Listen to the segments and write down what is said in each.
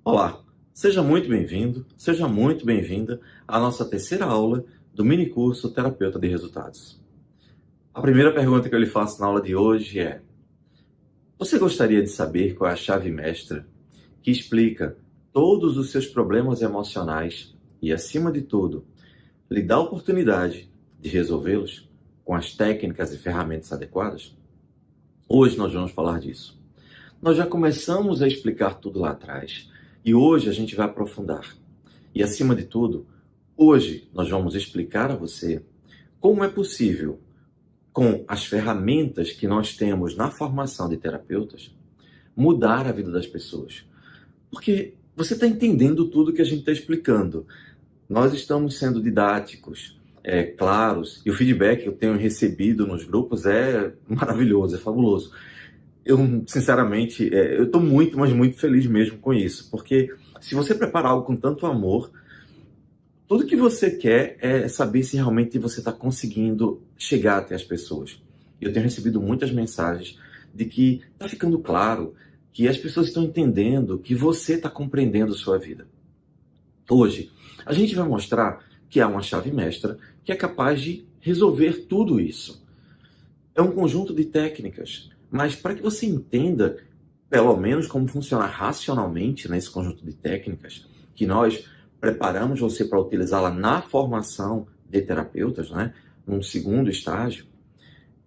Olá, seja muito bem-vindo, seja muito bem-vinda à nossa terceira aula do minicurso Terapeuta de Resultados. A primeira pergunta que eu lhe faço na aula de hoje é: você gostaria de saber qual é a chave mestra que explica todos os seus problemas emocionais e, acima de tudo, lhe dá a oportunidade de resolvê-los com as técnicas e ferramentas adequadas? Hoje nós vamos falar disso. Nós já começamos a explicar tudo lá atrás e hoje a gente vai aprofundar. E, acima de tudo, hoje nós vamos explicar a você como é possível, com as ferramentas que nós temos na formação de terapeutas, mudar a vida das pessoas. Porque você está entendendo tudo que a gente está explicando. Nós estamos sendo didáticos, claros, e o feedback que eu tenho recebido nos grupos é maravilhoso, é fabuloso. Eu, sinceramente, eu estou muito, mas muito feliz mesmo com isso, porque se você preparar algo com tanto amor, tudo que você quer é saber se realmente você está conseguindo chegar até as pessoas. Eu tenho recebido muitas mensagens de que está ficando claro, que as pessoas estão entendendo, que você está compreendendo sua vida. Hoje, a gente vai mostrar que há uma chave mestra que é capaz de resolver tudo isso. É um conjunto de técnicas, mas para que você entenda, pelo menos, como funciona racionalmente nesse conjunto de técnicas, que nós preparamos você para utilizá-la na formação de terapeutas, né, num segundo estágio,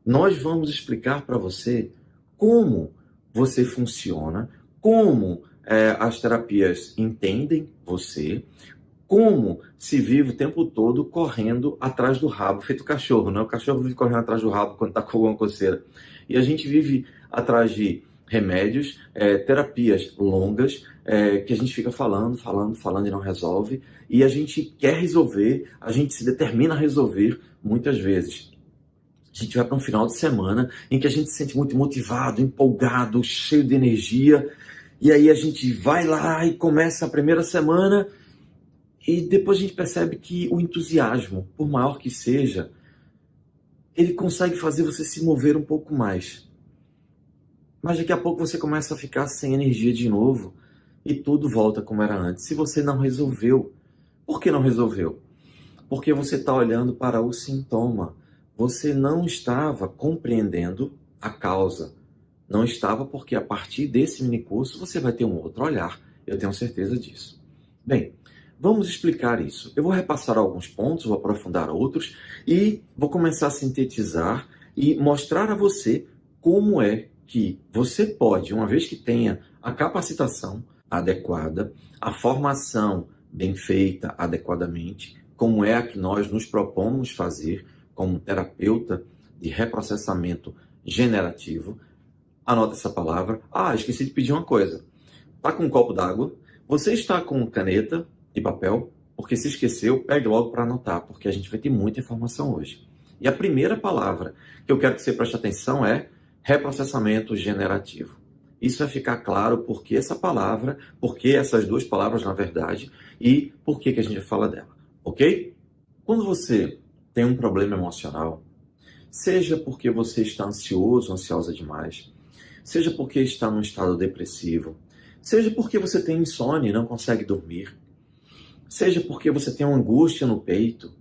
nós vamos explicar para você como você funciona, como as terapias entendem você, como se vive o tempo todo correndo atrás do rabo, feito cachorro, né? O cachorro vive correndo atrás do rabo quando está com alguma coceira. E a gente vive atrás de remédios, terapias longas, que a gente fica falando e não resolve. E a gente quer resolver, a gente se determina a resolver muitas vezes. A gente vai para um final de semana em que a gente se sente muito motivado, empolgado, cheio de energia. E aí a gente vai lá e começa a primeira semana e depois a gente percebe que o entusiasmo, por maior que seja, ele consegue fazer você se mover um pouco mais. Mas daqui a pouco você começa a ficar sem energia de novo e tudo volta como era antes. Se você não resolveu, por que não resolveu? Porque você está olhando para o sintoma. Você não estava compreendendo a causa. Não estava porque a partir desse minicurso você vai ter um outro olhar. Eu tenho certeza disso. Bem, vamos explicar isso. Eu vou repassar alguns pontos, vou aprofundar outros e vou começar a sintetizar e mostrar a você como é que você pode, uma vez que tenha a capacitação adequada, a formação bem feita adequadamente, como é a que nós nos propomos fazer como terapeuta de reprocessamento generativo. Anota essa palavra. Esqueci de pedir uma coisa. Está com um copo d'água? Você está com caneta e papel? Porque se esqueceu, pegue logo para anotar, porque a gente vai ter muita informação hoje. E a primeira palavra que eu quero que você preste atenção é reprocessamento generativo. Isso vai ficar claro porque essa palavra, porque essas duas palavras, na verdade, e por que a gente fala dela, ok? Quando você tem um problema emocional, seja porque você está ansioso, ansiosa demais, seja porque está num estado depressivo, seja porque você tem insônia e não consegue dormir, seja porque você tem uma angústia no peito,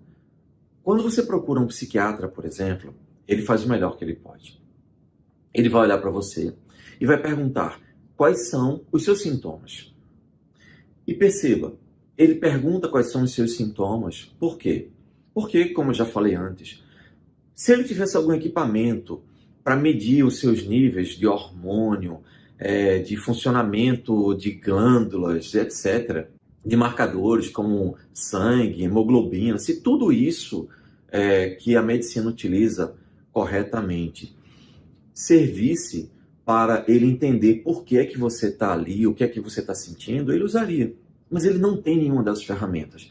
quando você procura um psiquiatra, por exemplo, ele faz o melhor que ele pode. Ele vai olhar para você e vai perguntar quais são os seus sintomas. E perceba, ele pergunta quais são os seus sintomas. Por quê? Porque, como eu já falei antes, se ele tivesse algum equipamento para medir os seus níveis de hormônio, de funcionamento de glândulas, etc., de marcadores como sangue, hemoglobina, se tudo isso que a medicina utiliza corretamente servisse para ele entender por que é que você está ali, o que é que você está sentindo, ele usaria. Mas ele não tem nenhuma dessas ferramentas.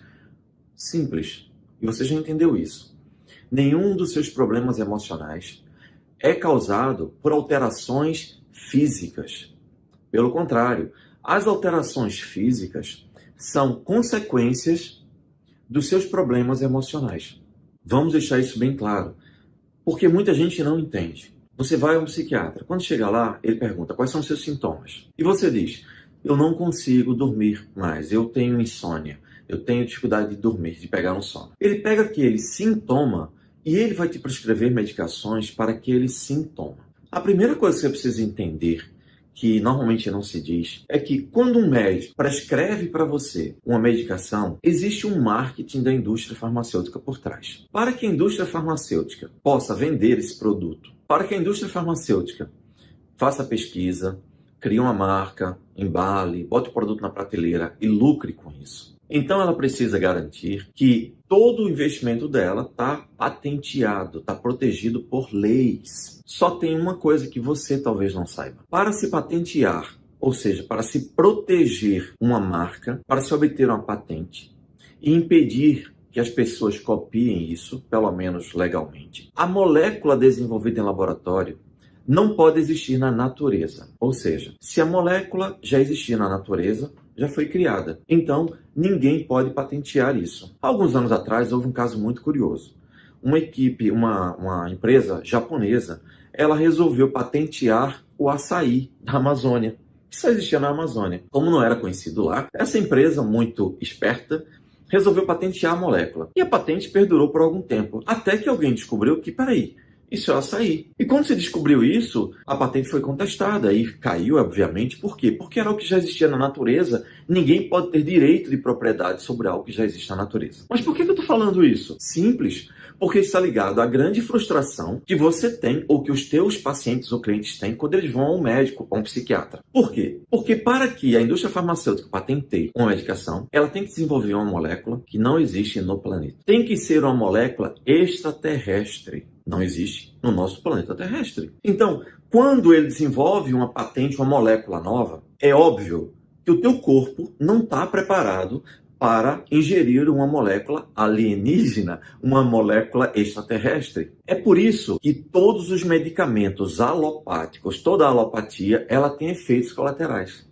Simples. E você já entendeu isso. Nenhum dos seus problemas emocionais é causado por alterações físicas. Pelo contrário, as alterações físicas são consequências dos seus problemas emocionais. Vamos deixar isso bem claro, porque muita gente não entende. Você vai a um psiquiatra. Quando chega lá, ele pergunta quais são os seus sintomas. E você diz, eu não consigo dormir mais, eu tenho insônia, eu tenho dificuldade de dormir, de pegar no sono. Ele pega aquele sintoma e ele vai te prescrever medicações para aquele sintoma. A primeira coisa que você precisa entender, que normalmente não se diz, é que quando um médico prescreve para você uma medicação, existe um marketing da indústria farmacêutica por trás. Para que a indústria farmacêutica possa vender esse produto, para que a indústria farmacêutica faça pesquisa, crie uma marca, embale, bote o produto na prateleira e lucre com isso. Então ela precisa garantir que todo o investimento dela está patenteado, está protegido por leis. Só tem uma coisa que você talvez não saiba. Para se patentear, ou seja, para se proteger uma marca, para se obter uma patente e impedir que as pessoas copiem isso, pelo menos legalmente, a molécula desenvolvida em laboratório não pode existir na natureza. Ou seja, se a molécula já existia na natureza, já foi criada. Então, ninguém pode patentear isso. Alguns anos atrás, houve um caso muito curioso. Uma equipe, uma empresa japonesa, ela resolveu patentear o açaí da Amazônia. Isso só existia na Amazônia. Como não era conhecido lá, essa empresa, muito esperta, resolveu patentear a molécula. E a patente perdurou por algum tempo, até que alguém descobriu que, peraí, isso é o açaí. E quando se descobriu isso, a patente foi contestada e caiu, obviamente. Por quê? Porque era o que já existia na natureza. Ninguém pode ter direito de propriedade sobre algo que já existe na natureza. Mas por que eu estou falando isso? Simples. Porque está ligado à grande frustração que você tem ou que os teus pacientes ou clientes têm quando eles vão ao médico ou a um psiquiatra. Por quê? Porque para que a indústria farmacêutica patenteie uma medicação, ela tem que desenvolver uma molécula que não existe no planeta. Tem que ser uma molécula extraterrestre. Não existe no nosso planeta terrestre. Então, quando ele desenvolve uma patente, uma molécula nova, é óbvio que o teu corpo não está preparado para ingerir uma molécula alienígena, uma molécula extraterrestre. É por isso que todos os medicamentos alopáticos, toda a alopatia, ela tem efeitos colaterais.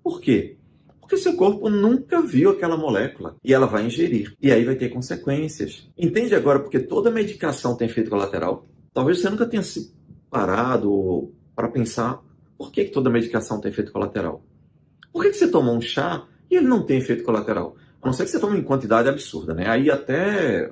Por quê? Porque seu corpo nunca viu aquela molécula e ela vai ingerir. E aí vai ter consequências. Entende agora porque toda medicação tem efeito colateral? Talvez você nunca tenha se parado para pensar por que toda medicação tem efeito colateral. Por que você toma um chá e ele não tem efeito colateral? A não ser que você tome em quantidade absurda, né? Aí até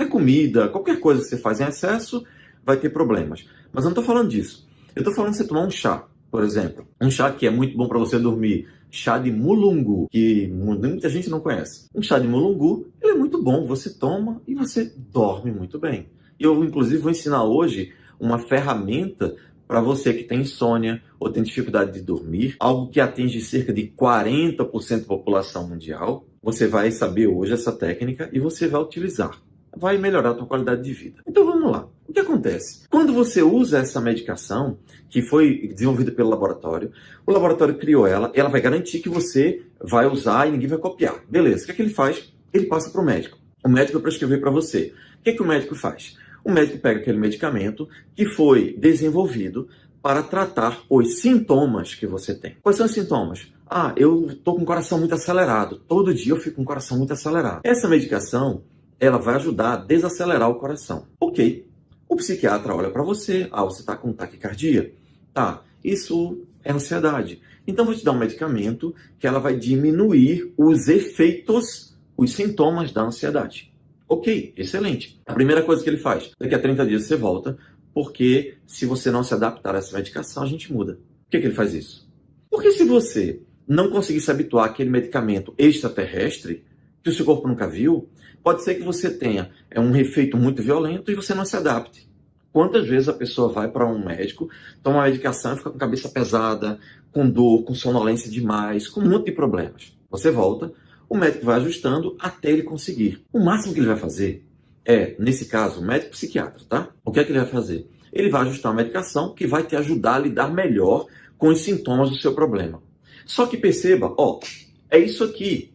comida, qualquer coisa que você faz em excesso vai ter problemas. Mas eu não estou falando disso. Eu estou falando de você tomar um chá, por exemplo. Um chá que é muito bom para você dormir. Chá de mulungu, que muita gente não conhece. Um chá de mulungu, ele é muito bom. Você toma e você dorme muito bem. E eu, inclusive, vou ensinar hoje uma ferramenta para você que tem insônia ou tem dificuldade de dormir, algo que atinge cerca de 40% da população mundial. Você vai saber hoje essa técnica e você vai utilizar. Vai melhorar a tua qualidade de vida. Então vamos lá. O que acontece? Quando você usa essa medicação, que foi desenvolvida pelo laboratório, o laboratório criou ela, ela vai garantir que você vai usar e ninguém vai copiar. Beleza, o que ele faz? Ele passa para o médico. O médico vai prescrever para você. O que o médico faz? O médico pega aquele medicamento que foi desenvolvido para tratar os sintomas que você tem. Quais são os sintomas? Eu estou com o coração muito acelerado. Todo dia eu fico com o coração muito acelerado. Essa medicação, ela vai ajudar a desacelerar o coração. Ok. O psiquiatra olha para você. Você está com taquicardia? Tá. Isso é ansiedade. Então, vou te dar um medicamento que ela vai diminuir os efeitos, os sintomas da ansiedade. Ok, excelente. A primeira coisa que ele faz, daqui a 30 dias você volta, porque se você não se adaptar a essa medicação, a gente muda. Por que ele faz isso? Porque se você não conseguir se habituar àquele medicamento extraterrestre, que o seu corpo nunca viu, pode ser que você tenha um efeito muito violento e você não se adapte. Quantas vezes a pessoa vai para um médico, toma uma medicação e fica com a cabeça pesada, com dor, com sonolência demais, com um monte de problemas. Você volta, o médico vai ajustando até ele conseguir. O máximo que ele vai fazer é, nesse caso, o médico psiquiatra, tá? O que é que ele vai fazer? Ele vai ajustar uma medicação que vai te ajudar a lidar melhor com os sintomas do seu problema. Só que perceba, é isso aqui.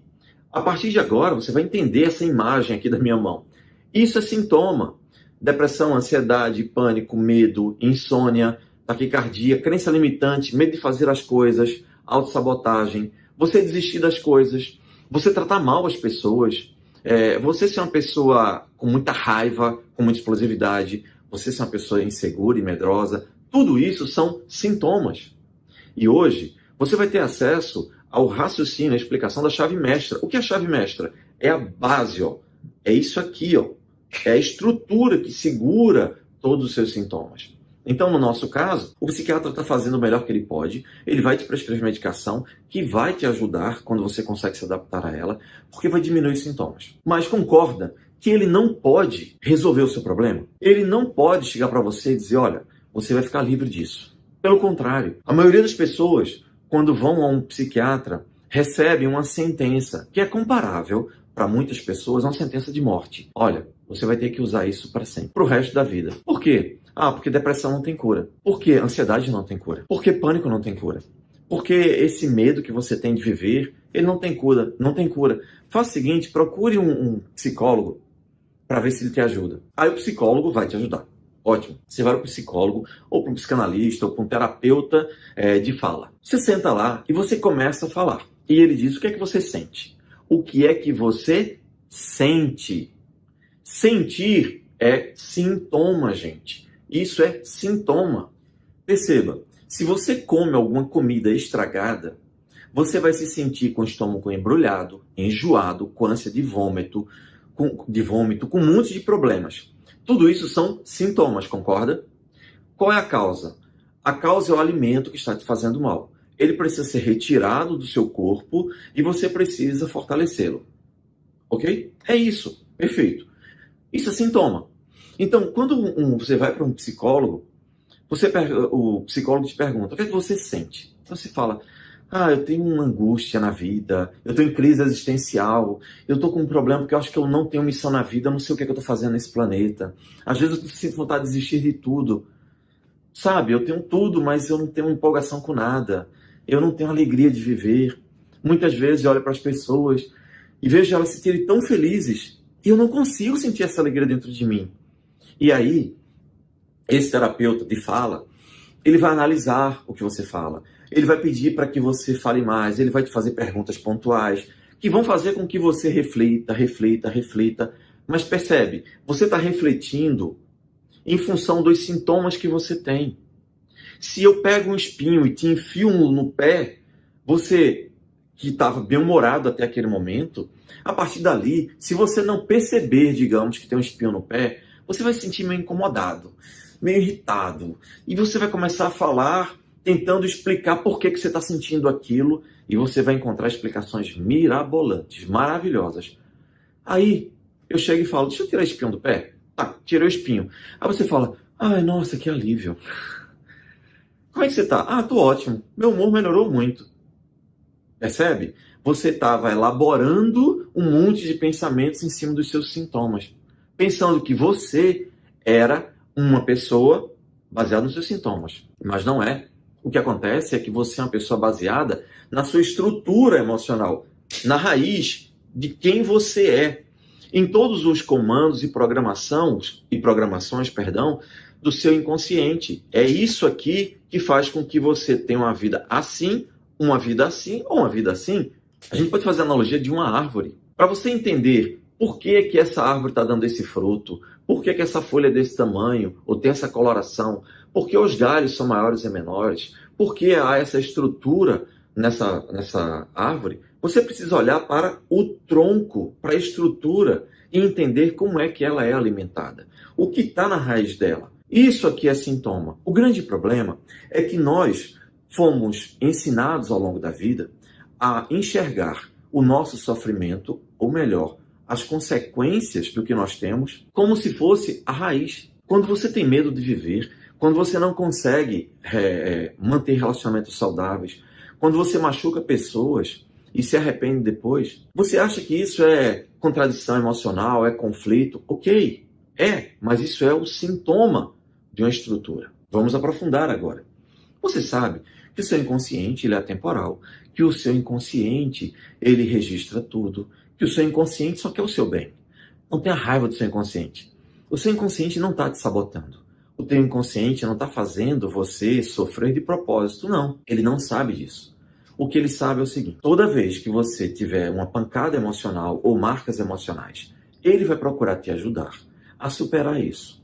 A partir de agora, você vai entender essa imagem aqui da minha mão. Isso é sintoma. Depressão, ansiedade, pânico, medo, insônia, taquicardia, crença limitante, medo de fazer as coisas, autossabotagem, você desistir das coisas, você tratar mal as pessoas, você ser uma pessoa com muita raiva, com muita explosividade, você ser uma pessoa insegura e medrosa, tudo isso são sintomas. E hoje, Você vai ter acesso ao raciocínio, à explicação da chave mestra. O que é a chave mestra? É a base, ó. É isso aqui, ó. É a estrutura que segura todos os seus sintomas. Então, no nosso caso, o psiquiatra está fazendo o melhor que ele pode, ele vai te prescrever medicação que vai te ajudar quando você consegue se adaptar a ela, porque vai diminuir os sintomas. Mas concorda que ele não pode resolver o seu problema? Ele não pode chegar para você e dizer, olha, você vai ficar livre disso. Pelo contrário, a maioria das pessoas, quando vão a um psiquiatra, recebem uma sentença que é comparável para muitas pessoas a uma sentença de morte. Olha, você vai ter que usar isso para sempre, para o resto da vida. Por quê? Ah, porque depressão não tem cura. Por que ansiedade não tem cura? Por que pânico não tem cura? Porque esse medo que você tem de viver, ele não tem cura. Não tem cura. Faça o seguinte, procure um psicólogo para ver se ele te ajuda. Aí o psicólogo vai te ajudar. Ótimo. Você vai para o psicólogo, ou para um psicanalista, ou para um terapeuta de fala. Você senta lá e você começa a falar. E ele diz o que é que você sente. O que é que você sente? Sentir é sintoma, gente. Isso é sintoma. Perceba, se você come alguma comida estragada, você vai se sentir com o estômago embrulhado, enjoado, com ânsia de vômito, com um monte de problemas. Tudo isso são sintomas, concorda? Qual é a causa? A causa é o alimento que está te fazendo mal. Ele precisa ser retirado do seu corpo e você precisa fortalecê-lo. Ok? É isso. Perfeito. Isso é sintoma. Então, quando você vai para um psicólogo, o psicólogo te pergunta, o que é que você sente? Então você fala, eu tenho uma angústia na vida, eu estou em crise existencial, eu estou com um problema porque eu acho que eu não tenho missão na vida, eu não sei o que é que eu estou fazendo nesse planeta. Às vezes eu sinto vontade de desistir de tudo. Sabe, eu tenho tudo, mas eu não tenho empolgação com nada. Eu não tenho alegria de viver. Muitas vezes eu olho para as pessoas e vejo elas se sentirem tão felizes e eu não consigo sentir essa alegria dentro de mim. E aí, esse terapeuta de fala, ele vai analisar o que você fala. Ele vai pedir para que você fale mais, ele vai te fazer perguntas pontuais, que vão fazer com que você reflita. Mas percebe, você está refletindo em função dos sintomas que você tem. Se eu pego um espinho e te enfio no pé, você que estava bem-humorado até aquele momento, a partir dali, se você não perceber, digamos, que tem um espinho no pé, você vai se sentir meio incomodado, meio irritado. E você vai começar a falar, tentando explicar por que você está sentindo aquilo, e você vai encontrar explicações mirabolantes, maravilhosas. Aí, eu chego e falo, deixa eu tirar o espinho do pé. Tá, tirei o espinho. Aí você fala, ai, nossa, que alívio. Como é que você tá? Tô ótimo. Meu humor melhorou muito. Percebe? Você estava elaborando um monte de pensamentos em cima dos seus sintomas. Pensando que você era uma pessoa baseada nos seus sintomas. Mas não é. O que acontece é que você é uma pessoa baseada na sua estrutura emocional, na raiz de quem você é, em todos os comandos e programações, do seu inconsciente. É isso aqui que faz com que você tenha uma vida assim ou uma vida assim. A gente pode fazer a analogia de uma árvore. Para você entender por que essa árvore está dando esse fruto, por que essa folha é desse tamanho, ou tem essa coloração, por que os galhos são maiores e menores, por que há essa estrutura nessa árvore, você precisa olhar para o tronco, para a estrutura e entender como é que ela é alimentada. O que está na raiz dela. Isso aqui é sintoma. O grande problema é que nós fomos ensinados ao longo da vida a enxergar o nosso sofrimento, ou melhor, as consequências do que nós temos, como se fosse a raiz. Quando você tem medo de viver, quando você não consegue manter relacionamentos saudáveis, quando você machuca pessoas e se arrepende depois, você acha que isso é contradição emocional, é conflito? Ok, mas isso é o sintoma de uma estrutura. Vamos aprofundar agora. Você sabe que o seu inconsciente ele é atemporal, que o seu inconsciente ele registra tudo, que o seu inconsciente só quer o seu bem. Não tenha raiva do seu inconsciente. O seu inconsciente não está te sabotando. O teu inconsciente não está fazendo você sofrer de propósito, não. Ele não sabe disso. O que ele sabe é o seguinte: toda vez que você tiver uma pancada emocional ou marcas emocionais, ele vai procurar te ajudar a superar isso.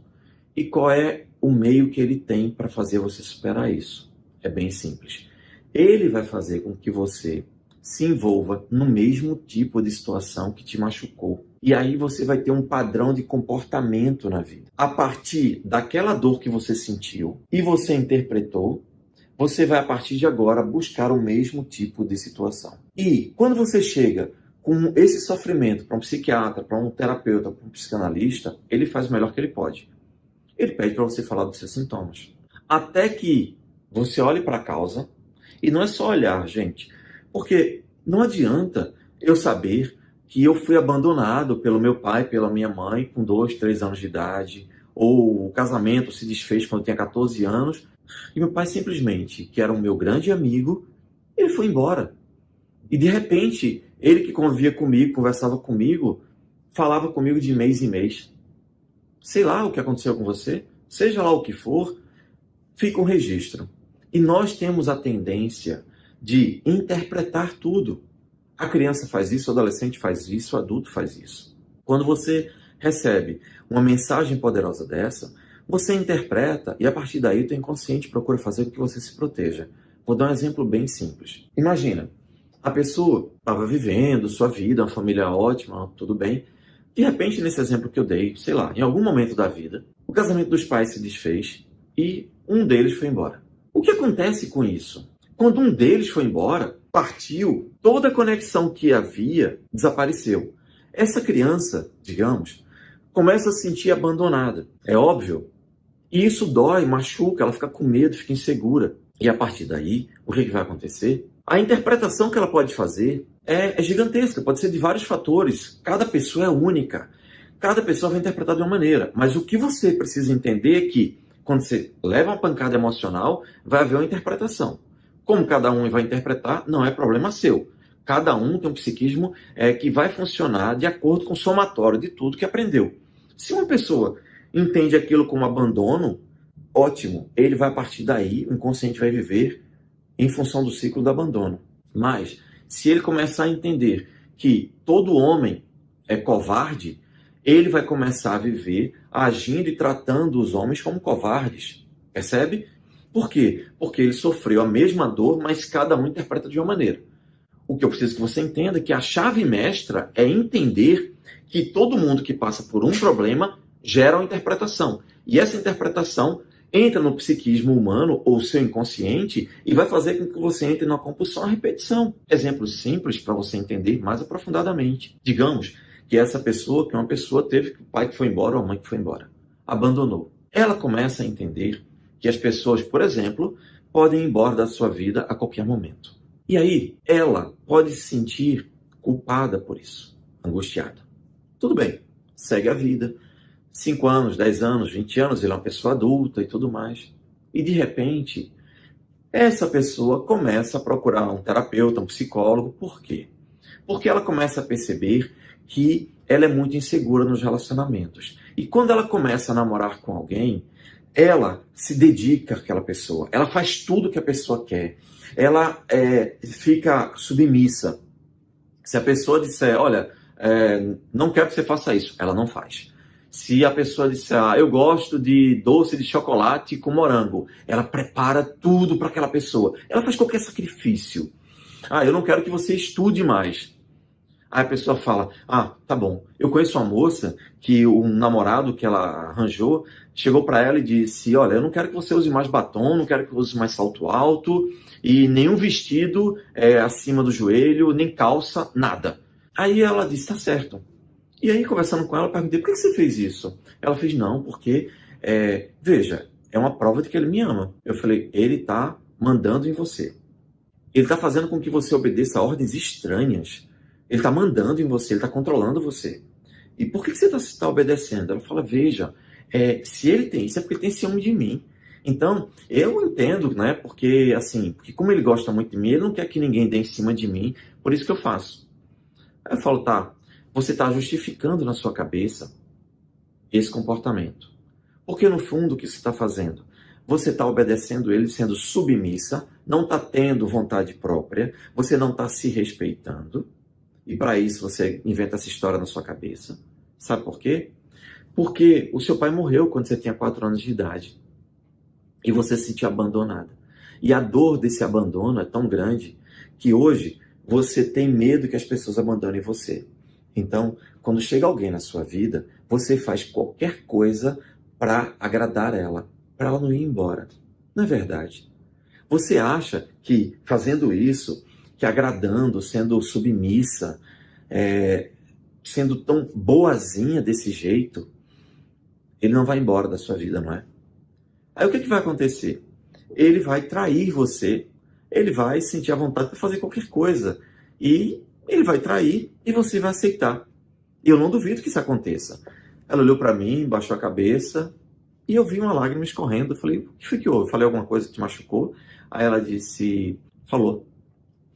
E qual é o meio que ele tem para fazer você superar isso? É bem simples. ele vai fazer com que você se envolva no mesmo tipo de situação que te machucou. E aí você vai ter um padrão de comportamento na vida. A partir daquela dor que você sentiu e você interpretou, você vai, a partir de agora, buscar o mesmo tipo de situação. E quando você chega com esse sofrimento para um psiquiatra, para um terapeuta, para um psicanalista, ele faz o melhor que ele pode. Ele pede para você falar dos seus sintomas. Até que você olhe para a causa, e não é só olhar, gente, porque não adianta eu saber que eu fui abandonado pelo meu pai, pela minha mãe, com 2, 3 anos de idade, ou o casamento se desfez quando eu tinha 14 anos, e meu pai simplesmente, que era o meu grande amigo, ele foi embora. E de repente, ele que convivia comigo, conversava comigo, falava comigo de mês em mês. Sei lá o que aconteceu com você, seja lá o que for, fica um registro. E nós temos a tendência de interpretar tudo. A criança faz isso, o adolescente faz isso, o adulto faz isso. Quando você recebe uma mensagem poderosa dessa, você interpreta e a partir daí o teu inconsciente procura fazer com que você se proteja. Vou dar um exemplo bem simples. Imagina, a pessoa estava vivendo sua vida, uma família ótima, tudo bem. De repente, nesse exemplo que eu dei, sei lá, em algum momento da vida, o casamento dos pais se desfez e um deles foi embora. O que acontece com isso? Quando um deles foi embora, partiu, toda a conexão que havia desapareceu. Essa criança, digamos, começa a se sentir abandonada. É óbvio. E isso dói, machuca, ela fica com medo, fica insegura. E a partir daí, o que vai acontecer? A interpretação que ela pode fazer é gigantesca, pode ser de vários fatores. Cada pessoa é única. Cada pessoa vai interpretar de uma maneira. Mas o que você precisa entender é que, quando você leva uma pancada emocional, vai haver uma interpretação. Como cada um vai interpretar, não é problema seu. Cada um tem um psiquismo que vai funcionar de acordo com o somatório de tudo que aprendeu. Se uma pessoa entende aquilo como abandono, ótimo. Ele vai, a partir daí, o inconsciente vai viver em função do ciclo do abandono. Mas, se ele começar a entender que todo homem é covarde, ele vai começar a viver agindo e tratando os homens como covardes. Percebe? Por quê? Porque ele sofreu a mesma dor, mas cada um interpreta de uma maneira. O que eu preciso que você entenda é que a chave mestra é entender que todo mundo que passa por um problema gera uma interpretação. E essa interpretação entra no psiquismo humano ou seu inconsciente e vai fazer com que você entre numa compulsão à repetição. Exemplos simples para você entender mais aprofundadamente. Digamos que essa pessoa, que uma pessoa teve o pai que foi embora ou a mãe que foi embora, abandonou. Ela começa a entender que as pessoas, por exemplo, podem ir embora da sua vida a qualquer momento. E aí, ela pode se sentir culpada por isso, angustiada. Tudo bem, segue a vida. 5 anos, 10 anos, 20 anos, ele é uma pessoa adulta e tudo mais. E de repente, essa pessoa começa a procurar um terapeuta, um psicólogo. Por quê? Porque ela começa a perceber que ela é muito insegura nos relacionamentos. E quando ela começa a namorar com alguém, ela se dedica àquela pessoa. Ela faz tudo que a pessoa quer. Ela fica submissa. Se a pessoa disser, olha, não quero que você faça isso, ela não faz. Se a pessoa disser, eu gosto de doce de chocolate com morango, ela prepara tudo para aquela pessoa. Ela faz qualquer sacrifício. Eu não quero que você estude mais. Aí a pessoa fala, tá bom. Eu conheço uma moça que um namorado que ela arranjou chegou para ela e disse, olha, eu não quero que você use mais batom, não quero que você use mais salto alto e nenhum vestido acima do joelho, nem calça, nada. Aí ela disse, tá certo. E aí, conversando com ela, eu perguntei, por que você fez isso? Ela fez, não, porque, veja, é uma prova de que ele me ama. Eu falei, ele está mandando em você. Ele está fazendo com que você obedeça a ordens estranhas. Ele está mandando em você, ele está controlando você. E por que você está obedecendo? Ela fala, veja, se ele tem isso, é porque ele tem ciúme de mim. Então, eu entendo, né? Porque como ele gosta muito de mim, ele não quer que ninguém dê em cima de mim, por isso que eu faço. Aí eu falo, tá, você está justificando na sua cabeça esse comportamento. Porque no fundo o que você está fazendo? Você está obedecendo ele, sendo submissa, não está tendo vontade própria, você não está se respeitando. E para isso você inventa essa história na sua cabeça. Sabe por quê? Porque o seu pai morreu quando você tinha 4 anos de idade. E você se sentiu abandonada. E a dor desse abandono é tão grande que hoje você tem medo que as pessoas abandonem você. Então, quando chega alguém na sua vida, você faz qualquer coisa para agradar ela, para ela não ir embora. Não é verdade? Você acha que fazendo isso, que agradando, sendo submissa, sendo tão boazinha desse jeito, ele não vai embora da sua vida, não é? Aí o que vai acontecer? Ele vai trair você, ele vai sentir a vontade de fazer qualquer coisa. E ele vai trair e você vai aceitar. E eu não duvido que isso aconteça. Ela olhou para mim, baixou a cabeça e eu vi uma lágrima escorrendo. Eu falei, o que foi que houve? Eu falei alguma coisa que te machucou? Aí ela disse, falou.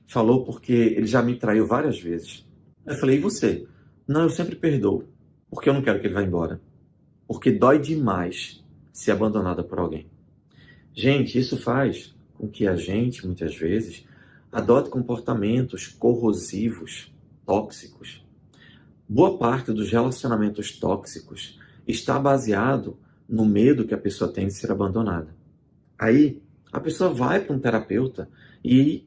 Falou porque ele já me traiu várias vezes. Eu falei, e você? Não, eu sempre perdoo. Porque eu não quero que ele vá embora. Porque dói demais ser abandonada por alguém. Gente, isso faz com que a gente, muitas vezes, adote comportamentos corrosivos, tóxicos. Boa parte dos relacionamentos tóxicos está baseado no medo que a pessoa tem de ser abandonada. Aí, a pessoa vai para um terapeuta e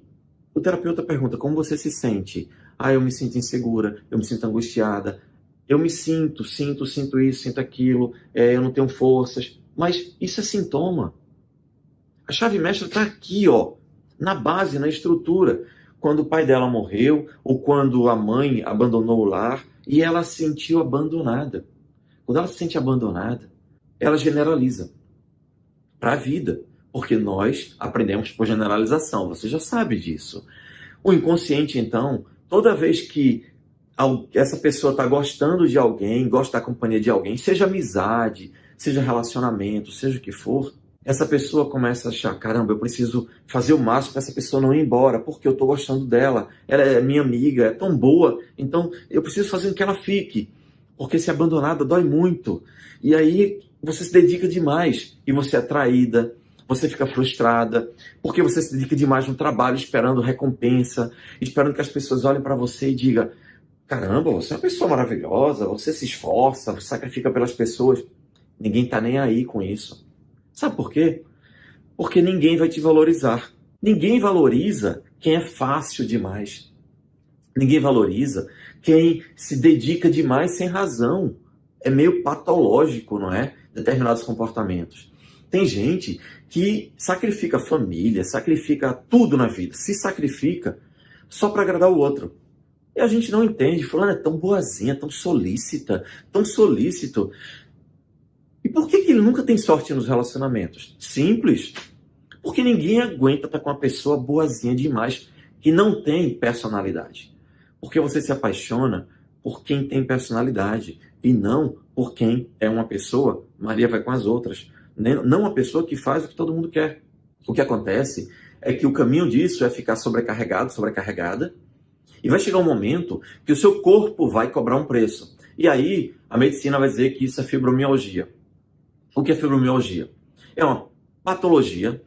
o terapeuta pergunta como você se sente. Ah, eu me sinto insegura, eu me sinto angustiada, eu me sinto isso, sinto aquilo, eu não tenho forças. Mas isso é sintoma. A chave mestra está aqui, ó, na base, na estrutura. Quando o pai dela morreu, ou quando a mãe abandonou o lar, e ela se sentiu abandonada. Quando ela se sente abandonada, ela generaliza para a vida. Porque nós aprendemos por generalização, você já sabe disso. O inconsciente, então, toda vez que essa pessoa está gostando de alguém, gosta da companhia de alguém, seja amizade, seja relacionamento, seja o que for, essa pessoa começa a achar, caramba, eu preciso fazer o máximo para essa pessoa não ir embora, porque eu estou gostando dela, ela é minha amiga, é tão boa, então eu preciso fazer com que ela fique, porque ser abandonada dói muito. E aí você se dedica demais e você é traída, você fica frustrada, porque você se dedica demais no trabalho, esperando recompensa, esperando que as pessoas olhem para você e digam, caramba, você é uma pessoa maravilhosa, você se esforça, você sacrifica pelas pessoas. Ninguém está nem aí com isso. Sabe por quê? Porque ninguém vai te valorizar. Ninguém valoriza quem é fácil demais. Ninguém valoriza quem se dedica demais sem razão. É meio patológico, não é? Determinados comportamentos. Tem gente que sacrifica a família, sacrifica tudo na vida, se sacrifica só para agradar o outro. E a gente não entende. Fulano é tão boazinha, tão solícita, tão solícito. E por que ele nunca tem sorte nos relacionamentos? Simples. Porque ninguém aguenta estar com uma pessoa boazinha demais que não tem personalidade. Porque você se apaixona por quem tem personalidade e não por quem é uma pessoa, Maria vai com as outras. Não uma pessoa que faz o que todo mundo quer. O que acontece é que o caminho disso é ficar sobrecarregado, sobrecarregada, e vai chegar um momento que o seu corpo vai cobrar um preço. E aí a medicina vai dizer que isso é fibromialgia. O que é fibromialgia? É uma patologia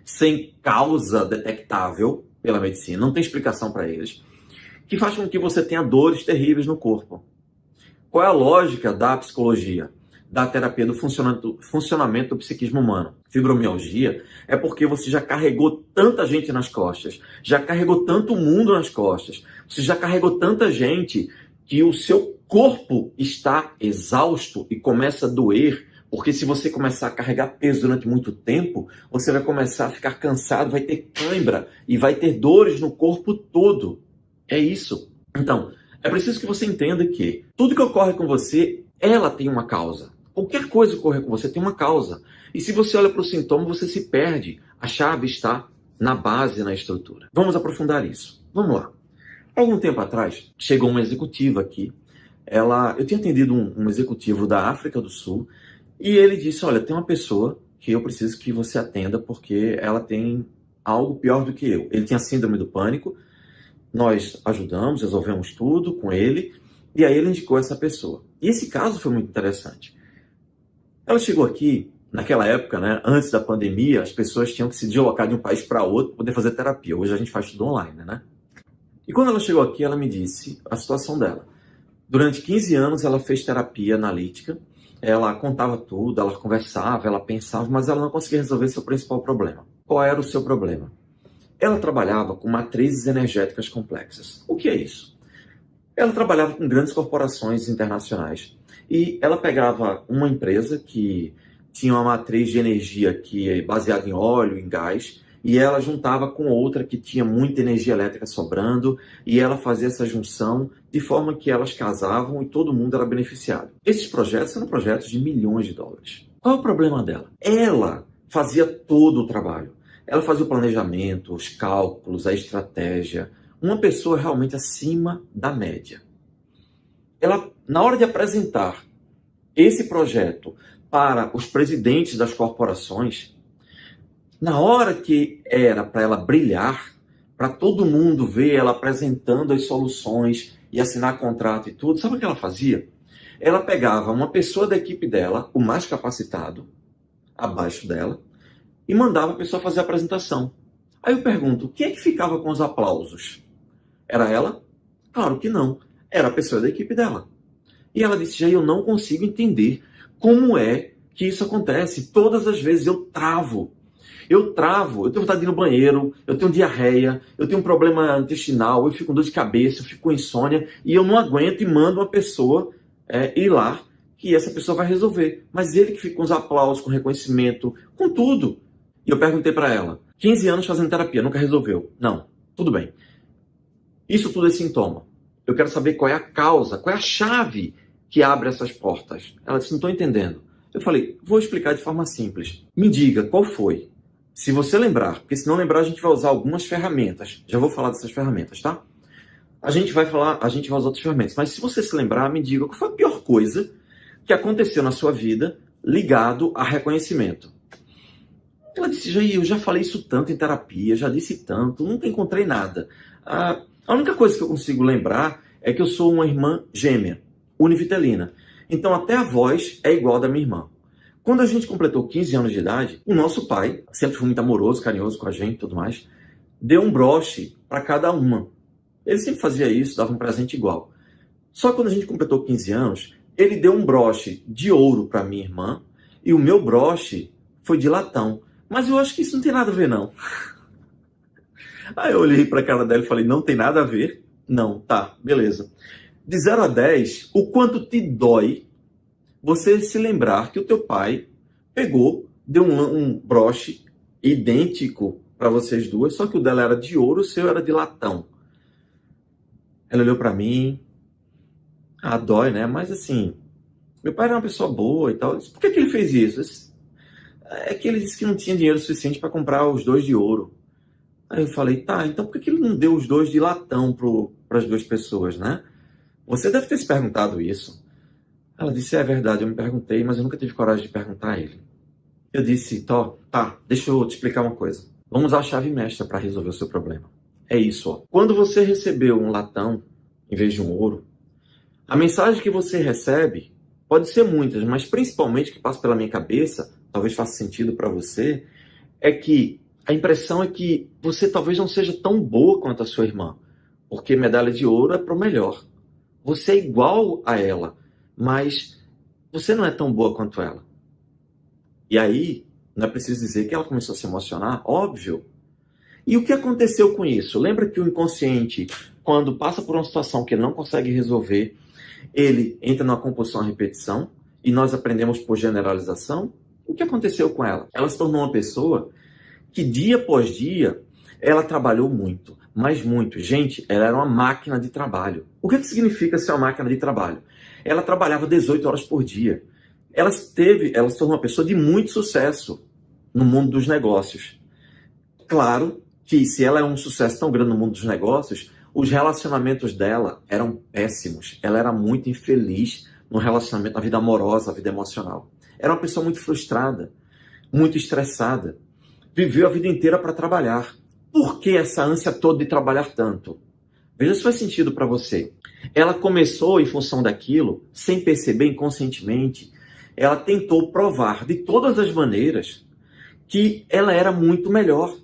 sem causa detectável pela medicina, não tem explicação para eles, que faz com que você tenha dores terríveis no corpo. Qual é a lógica da psicologia, da terapia do funcionamento do psiquismo humano? Fibromialgia é porque você já carregou tanta gente nas costas, já carregou tanto mundo nas costas, você já carregou tanta gente que o seu corpo está exausto e começa a doer. Porque se você começar a carregar peso durante muito tempo, você vai começar a ficar cansado, vai ter cãibra e vai ter dores no corpo todo. É isso. Então, é preciso que você entenda que tudo que ocorre com você, ela tem uma causa. Qualquer coisa que ocorre com você tem uma causa. E se você olha para o sintoma, você se perde. A chave está na base, na estrutura. Vamos aprofundar isso. Vamos lá. Algum tempo atrás, chegou uma executiva aqui. Eu tinha atendido um executivo da África do Sul. E ele disse, olha, tem uma pessoa que eu preciso que você atenda porque ela tem algo pior do que eu. Ele tinha síndrome do pânico, nós ajudamos, resolvemos tudo com ele, e aí ele indicou essa pessoa. E esse caso foi muito interessante. Ela chegou aqui, naquela época, né, antes da pandemia, as pessoas tinham que se deslocar de um país para outro para poder fazer terapia. Hoje a gente faz tudo online, né? E quando ela chegou aqui, ela me disse a situação dela. Durante 15 anos ela fez terapia analítica, ela contava tudo, ela conversava, ela pensava, mas ela não conseguia resolver seu principal problema. qual era o seu problema. Ela trabalhava com matrizes energéticas complexas. O que é isso? Ela trabalhava com grandes corporações internacionais e ela pegava uma empresa que tinha uma matriz de energia que é baseada em óleo, em gás, e ela juntava com outra que tinha muita energia elétrica sobrando, e ela fazia essa junção de forma que elas casavam e todo mundo era beneficiado. Esses projetos eram projetos de milhões de dólares. Qual é o problema dela? Ela fazia todo o trabalho. Ela fazia o planejamento, os cálculos, a estratégia. Uma pessoa realmente acima da média. Ela, na hora de apresentar esse projeto para os presidentes das corporações, na hora que era para ela brilhar, para todo mundo ver ela apresentando as soluções e assinar contrato e tudo, sabe o que ela fazia? Ela pegava uma pessoa da equipe dela, o mais capacitado, abaixo dela, e mandava a pessoa fazer a apresentação. Aí eu pergunto, quem é que ficava com os aplausos? Era ela? Claro que não. Era a pessoa da equipe dela. E ela disse, Jair, eu não consigo entender como é que isso acontece. Todas as vezes eu travo. Eu tenho vontade de ir no banheiro, eu tenho diarreia, eu tenho um problema intestinal, eu fico com dor de cabeça, eu fico com insônia, e eu não aguento e mando uma pessoa ir lá, que essa pessoa vai resolver. Mas ele que fica com os aplausos, com reconhecimento, com tudo. E eu perguntei para ela, 15 anos fazendo terapia, nunca resolveu. Não, tudo bem. Isso tudo é sintoma. Eu quero saber qual é a causa, qual é a chave que abre essas portas. Ela disse, não estou entendendo. Eu falei, vou explicar de forma simples. Me diga, qual foi? Se você lembrar, porque se não lembrar a gente vai usar algumas ferramentas. Já vou falar dessas ferramentas, tá? A gente vai usar outras ferramentas. Mas se você se lembrar, me diga qual foi a pior coisa que aconteceu na sua vida ligado a reconhecimento. Ela disse, Jair, eu já falei isso tanto em terapia, já disse tanto, nunca encontrei nada. A única coisa que eu consigo lembrar é que eu sou uma irmã gêmea, univitelina. Então até a voz é igual da minha irmã. Quando a gente completou 15 anos de idade, o nosso pai, sempre foi muito amoroso, carinhoso com a gente e tudo mais, deu um broche para cada uma. Ele sempre fazia isso, dava um presente igual. Só que quando a gente completou 15 anos, ele deu um broche de ouro para minha irmã e o meu broche foi de latão. Mas eu acho que isso não tem nada a ver, não. Aí eu olhei para a cara dela e falei, não tem nada a ver? Não, tá, beleza. De 0 a 10, o quanto te dói você se lembrar que o teu pai pegou, deu um broche idêntico para vocês duas, só que o dela era de ouro, o seu era de latão. Ela olhou para mim, dói, né? Mas assim, meu pai era uma pessoa boa e tal. Eu disse, por que ele fez isso? É que ele disse que não tinha dinheiro suficiente para comprar os 2 de ouro. Aí eu falei, tá, então por que ele não deu os 2 de latão para as 2 pessoas, né? Você deve ter se perguntado isso. Ela disse, é verdade, eu me perguntei, mas eu nunca tive coragem de perguntar a ele. Eu disse, tá, deixa eu te explicar uma coisa. Vamos usar a chave mestra para resolver o seu problema. É isso, ó. Quando você recebeu um latão em vez de um ouro, a mensagem que você recebe pode ser muitas, mas principalmente que passa pela minha cabeça, talvez faça sentido para você, é que a impressão é que você talvez não seja tão boa quanto a sua irmã, porque medalha de ouro é pro melhor. Você é igual a ela, mas você não é tão boa quanto ela. E aí, não é preciso dizer que ela começou a se emocionar, óbvio. E o que aconteceu com isso? Lembra que o inconsciente, quando passa por uma situação que ele não consegue resolver, ele entra numa compulsão à repetição, e nós aprendemos por generalização? O que aconteceu com ela? Ela se tornou uma pessoa que dia após dia, ela trabalhou muito, mas muito. Gente, ela era uma máquina de trabalho. O que significa ser uma máquina de trabalho? Ela trabalhava 18 horas por dia. Ela se tornou uma pessoa de muito sucesso no mundo dos negócios. Claro que se ela é um sucesso tão grande no mundo dos negócios, os relacionamentos dela eram péssimos. Ela era muito infeliz no relacionamento, na vida amorosa, na vida emocional. Era uma pessoa muito frustrada, muito estressada. Viveu a vida inteira para trabalhar. Por que essa ânsia toda de trabalhar tanto? Veja se faz sentido para você. Ela começou, em função daquilo, sem perceber inconscientemente, ela tentou provar de todas as maneiras que ela era muito melhor.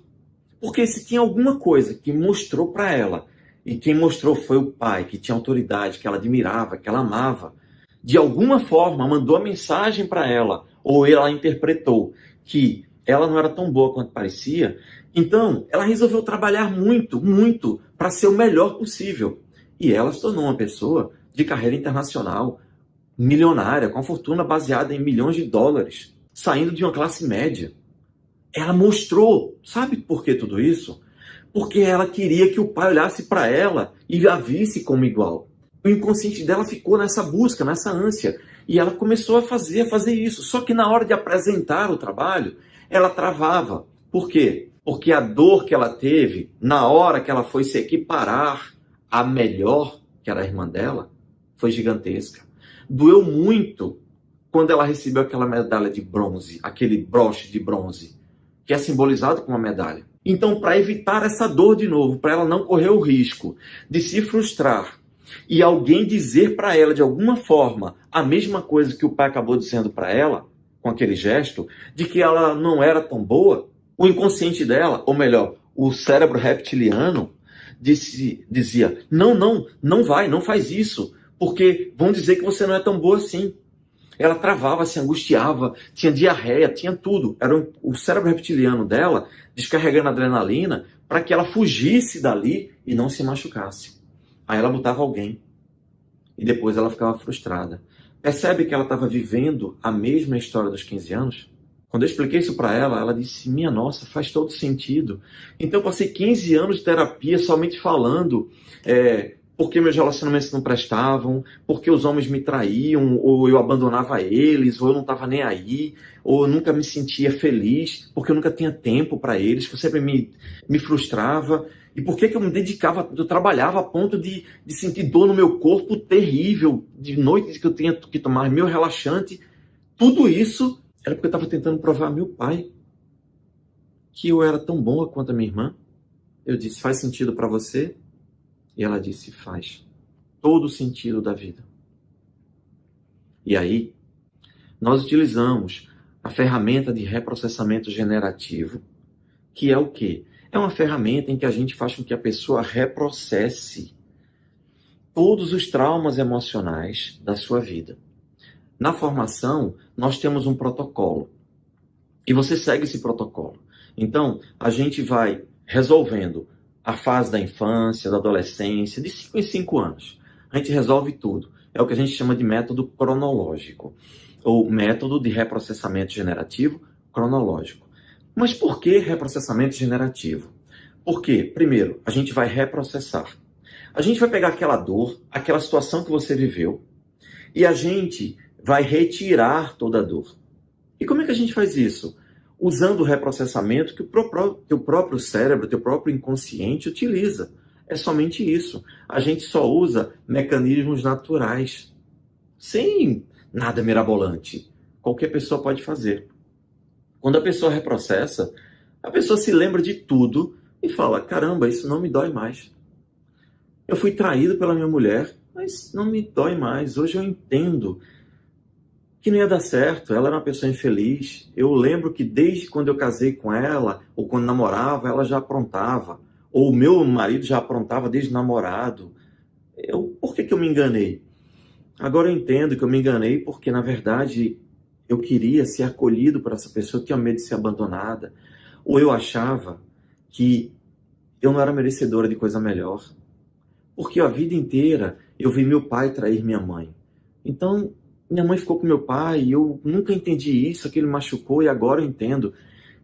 Porque se tinha alguma coisa que mostrou para ela, e quem mostrou foi o pai, que tinha autoridade, que ela admirava, que ela amava, de alguma forma mandou a mensagem para ela, ou ela interpretou que ela não era tão boa quanto parecia. Então, ela resolveu trabalhar muito, muito para ser o melhor possível. E ela se tornou uma pessoa de carreira internacional, milionária, com a fortuna baseada em milhões de dólares, saindo de uma classe média. Ela mostrou, sabe por que tudo isso? Porque ela queria que o pai olhasse para ela e a visse como igual. O inconsciente dela ficou nessa busca, nessa ânsia. E ela começou a fazer isso. Só que na hora de apresentar o trabalho, ela travava. Por quê? Porque a dor que ela teve na hora que ela foi se equiparar à melhor, que era a irmã dela, foi gigantesca. Doeu muito quando ela recebeu aquela medalha de bronze, aquele broche de bronze, que é simbolizado com uma medalha. Então, para evitar essa dor de novo, para ela não correr o risco de se frustrar e alguém dizer para ela de alguma forma a mesma coisa que o pai acabou dizendo para ela, com aquele gesto, de que ela não era tão boa, o inconsciente dela, ou melhor, o cérebro reptiliano, dizia, não vai, não faz isso, porque vão dizer que você não é tão boa assim. Ela travava, se angustiava, tinha diarreia, tinha tudo. Era o cérebro reptiliano dela descarregando adrenalina para que ela fugisse dali e não se machucasse. Aí ela botava alguém e depois ela ficava frustrada. Percebe que ela estava vivendo a mesma história dos 15 anos? Quando eu expliquei isso para ela, ela disse, minha nossa, faz todo sentido. Então eu passei 15 anos de terapia somente falando porque meus relacionamentos não prestavam, porque os homens me traíam, ou eu abandonava eles, ou eu não estava nem aí, ou eu nunca me sentia feliz, porque eu nunca tinha tempo para eles, que eu sempre me frustrava. E por que eu me dedicava, eu trabalhava a ponto de sentir dor no meu corpo terrível, de noites que eu tinha que tomar meu relaxante. Tudo isso era porque eu estava tentando provar a meu pai que eu era tão boa quanto a minha irmã. Eu disse, faz sentido para você? E ela disse, faz. Todo o sentido da vida. E aí, nós utilizamos a ferramenta de reprocessamento generativo, que é o quê? É uma ferramenta em que a gente faz com que a pessoa reprocesse todos os traumas emocionais da sua vida. Na formação, nós temos um protocolo. E você segue esse protocolo. Então, a gente vai resolvendo a fase da infância, da adolescência, de 5 em 5 anos. A gente resolve tudo. É o que a gente chama de método cronológico, ou método de reprocessamento generativo cronológico. Mas por que reprocessamento generativo? Porque, primeiro, a gente vai reprocessar. A gente vai pegar aquela dor, aquela situação que você viveu, e a gente vai retirar toda a dor. E como é que a gente faz isso? Usando o reprocessamento que o próprio cérebro, teu próprio inconsciente utiliza. É somente isso. A gente só usa mecanismos naturais, sem nada mirabolante. Qualquer pessoa pode fazer. Quando a pessoa reprocessa, a pessoa se lembra de tudo e fala, caramba, isso não me dói mais. Eu fui traído pela minha mulher, mas não me dói mais. Hoje eu entendo que não ia dar certo, ela era uma pessoa infeliz. Eu lembro que desde quando eu casei com ela, ou quando namorava, ela já aprontava. Ou o meu marido já aprontava desde namorado. Por que eu me enganei? Agora eu entendo que eu me enganei porque, na verdade, eu queria ser acolhido por essa pessoa, eu tinha medo de ser abandonada. Ou eu achava que eu não era merecedora de coisa melhor. Porque a vida inteira eu vi meu pai trair minha mãe. Então, minha mãe ficou com meu pai e eu nunca entendi isso, aquilo machucou e agora eu entendo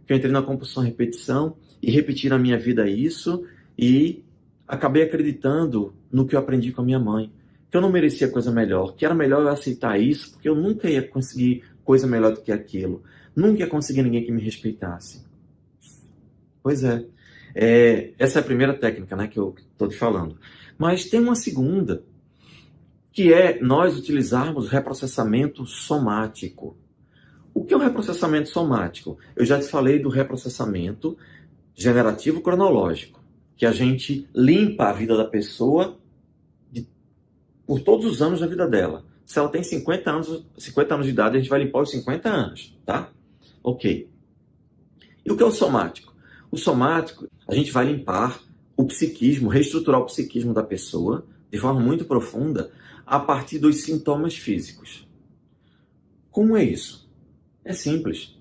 que eu entrei na compulsão repetição e repeti na minha vida isso e acabei acreditando no que eu aprendi com a minha mãe, que eu não merecia coisa melhor, que era melhor eu aceitar isso porque eu nunca ia conseguir coisa melhor do que aquilo, nunca ia conseguir ninguém que me respeitasse. Pois é, essa é a primeira técnica, né, que eu estou te falando. Mas tem uma segunda, que é nós utilizarmos o reprocessamento somático. O que é o reprocessamento somático? Eu já te falei do reprocessamento generativo cronológico, que a gente limpa a vida da pessoa por todos os anos da vida dela. Se ela tem 50 anos de idade, a gente vai limpar os 50 anos, tá? Ok. E o que é o somático? O somático, a gente vai limpar o psiquismo, reestruturar o psiquismo da pessoa de forma muito profunda, a partir dos sintomas físicos. Como é isso? É simples.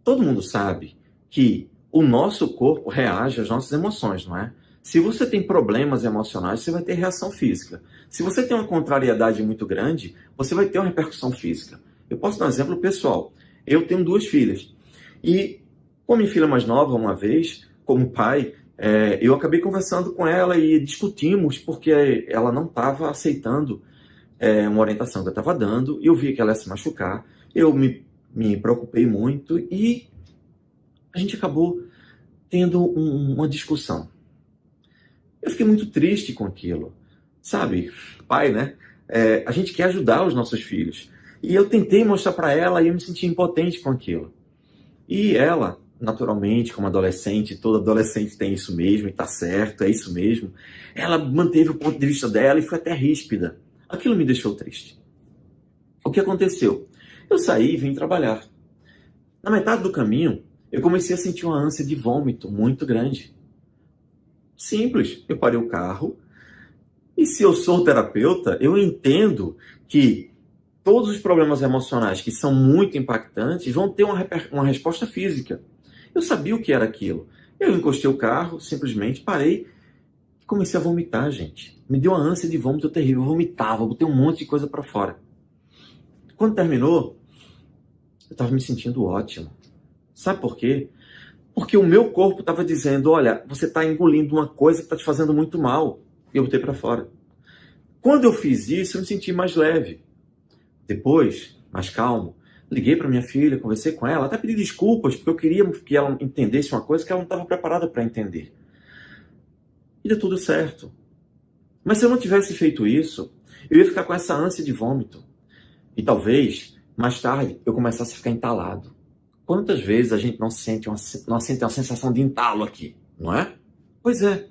Todo mundo sabe que o nosso corpo reage às nossas emoções, não é? Se você tem problemas emocionais, você vai ter reação física. Se você tem uma contrariedade muito grande, você vai ter uma repercussão física. Eu posso dar um exemplo pessoal. Eu tenho 2 filhas. E com a minha filha mais nova, uma vez, como pai, eu acabei conversando com ela e discutimos porque ela não estava aceitando uma orientação que eu estava dando. Eu vi que ela ia se machucar. Eu me preocupei muito e a gente acabou tendo uma discussão. Eu fiquei muito triste com aquilo. Sabe, pai, né? A gente quer ajudar os nossos filhos. E eu tentei mostrar para ela e eu me senti impotente com aquilo. E ela, naturalmente, como adolescente, todo adolescente tem isso mesmo, e tá certo, é isso mesmo. Ela manteve o ponto de vista dela e foi até ríspida. Aquilo me deixou triste. O que aconteceu? Eu saí e vim trabalhar. Na metade do caminho, eu comecei a sentir uma ânsia de vômito muito grande. Simples, eu parei o carro. E se eu sou terapeuta, eu entendo que todos os problemas emocionais que são muito impactantes vão ter uma resposta física. Eu sabia o que era aquilo. Eu encostei o carro, simplesmente parei e comecei a vomitar, gente. Me deu uma ânsia de vômito terrível. Eu vomitava, botei um monte de coisa para fora. Quando terminou, eu estava me sentindo ótimo. Sabe por quê? Porque o meu corpo estava dizendo, olha, você está engolindo uma coisa que está te fazendo muito mal. E eu botei para fora. Quando eu fiz isso, eu me senti mais leve. Depois, mais calmo, liguei para minha filha, conversei com ela, até pedi desculpas, porque eu queria que ela entendesse uma coisa que ela não estava preparada para entender. E deu tudo certo. Mas se eu não tivesse feito isso, eu ia ficar com essa ânsia de vômito. E talvez, mais tarde, eu começasse a ficar entalado. Quantas vezes a gente não sente uma sensação de entalo aqui, não é? Pois é.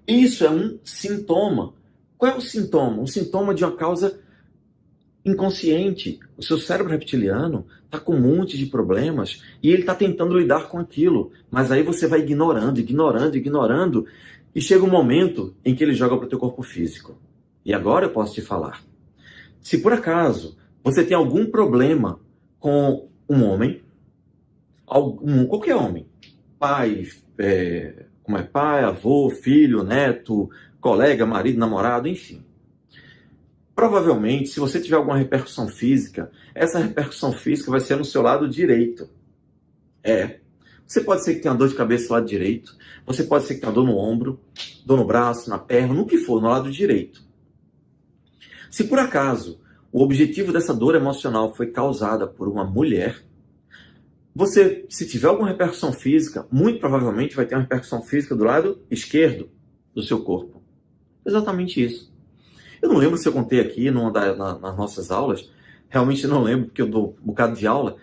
Isso é um sintoma. Qual é o sintoma? Um sintoma de uma causa inconsciente. O seu cérebro reptiliano está com um monte de problemas e ele está tentando lidar com aquilo. Mas aí você vai ignorando, e chega um momento em que ele joga para o teu corpo físico. E agora eu posso te falar. Se por acaso você tem algum problema com um homem, qualquer homem, pai, pai, avô, filho, neto, colega, marido, namorado, enfim. Provavelmente, se você tiver alguma repercussão física, essa repercussão física vai ser no seu lado direito. Você pode ser que tenha dor de cabeça no lado direito, você pode ser que tenha dor no ombro, dor no braço, na perna, no que for, no lado direito. Se por acaso o objetivo dessa dor emocional foi causada por uma mulher, você, se tiver alguma repercussão física, muito provavelmente vai ter uma repercussão física do lado esquerdo do seu corpo. Exatamente isso. Eu não lembro se eu contei aqui nas nossas aulas, realmente não lembro, porque eu dou um bocado de aula.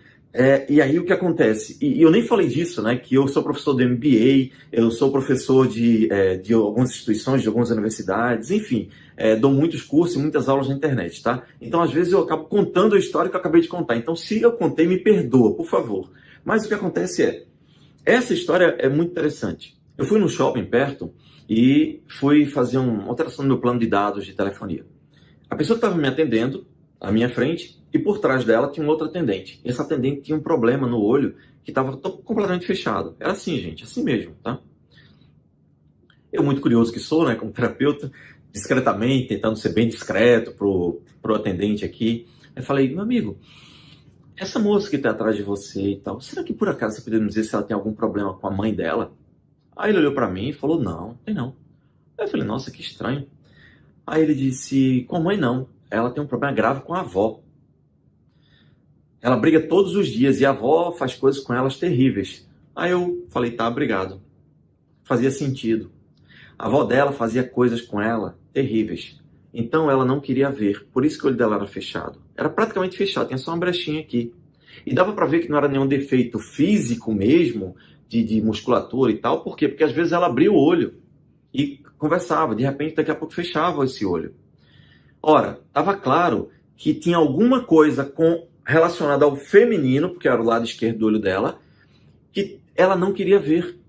E aí o que acontece? E eu nem falei disso, né? Que eu sou professor do MBA, eu sou professor de algumas instituições, de algumas universidades, enfim, dou muitos cursos e muitas aulas na internet, tá? Então, às vezes, eu acabo contando a história que eu acabei de contar. Então, se eu contei, me perdoa, por favor. Mas o que acontece essa história é muito interessante. Eu fui no shopping perto e fui fazer uma alteração no meu plano de dados de telefonia. A pessoa que estava me atendendo, à minha frente, e por trás dela tinha um outro atendente. Esse atendente tinha um problema no olho que estava completamente fechado. Era assim, gente, assim mesmo, tá? Eu, muito curioso que sou, né, como terapeuta, discretamente, tentando ser bem discreto pro atendente aqui, eu falei, meu amigo, essa moça que está atrás de você e tal, será que por acaso você poderia me dizer se ela tem algum problema com a mãe dela? Aí ele olhou para mim e falou, não, tem não. Aí eu falei, nossa, que estranho. Aí ele disse, com a mãe não, ela tem um problema grave com a avó. Ela briga todos os dias e a avó faz coisas com elas terríveis. Aí eu falei, tá, obrigado. Fazia sentido. A avó dela fazia coisas com ela terríveis. Então ela não queria ver. Por isso que o olho dela era fechado. Era praticamente fechado, tinha só uma brechinha aqui. E dava para ver que não era nenhum defeito físico mesmo, de musculatura e tal. Por quê? Porque às vezes ela abria o olho e conversava. De repente, daqui a pouco fechava esse olho. Ora, estava claro que tinha alguma coisa relacionada ao feminino, porque era o lado esquerdo do olho dela, que ela não queria ver.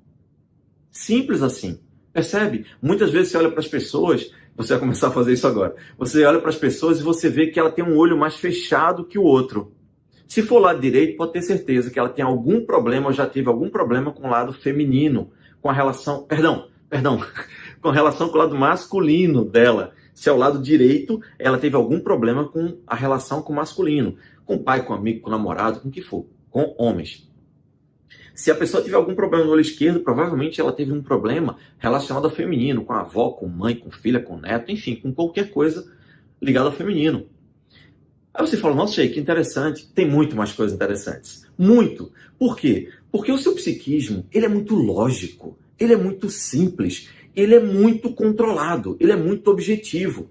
Simples assim. Percebe? Muitas vezes você olha para as pessoas, você vai começar a fazer isso agora, você olha para as pessoas e você vê que ela tem um olho mais fechado que o outro. Se for o lado direito, pode ter certeza que ela tem algum problema ou já teve algum problema com o lado feminino, com a relação, perdão, com relação com o lado masculino dela. Se é o lado direito, ela teve algum problema com a relação com o masculino, com o pai, com o amigo, com o namorado, com o que for, com homens. Se a pessoa tiver algum problema no olho esquerdo, provavelmente ela teve um problema relacionado ao feminino, com a avó, com mãe, com filha, com neto, enfim, com qualquer coisa ligada ao feminino. Aí você fala, nossa, Sheik, que interessante. Tem muito mais coisas interessantes. Muito. Por quê? Porque o seu psiquismo, ele é muito lógico, ele é muito simples, ele é muito controlado, ele é muito objetivo.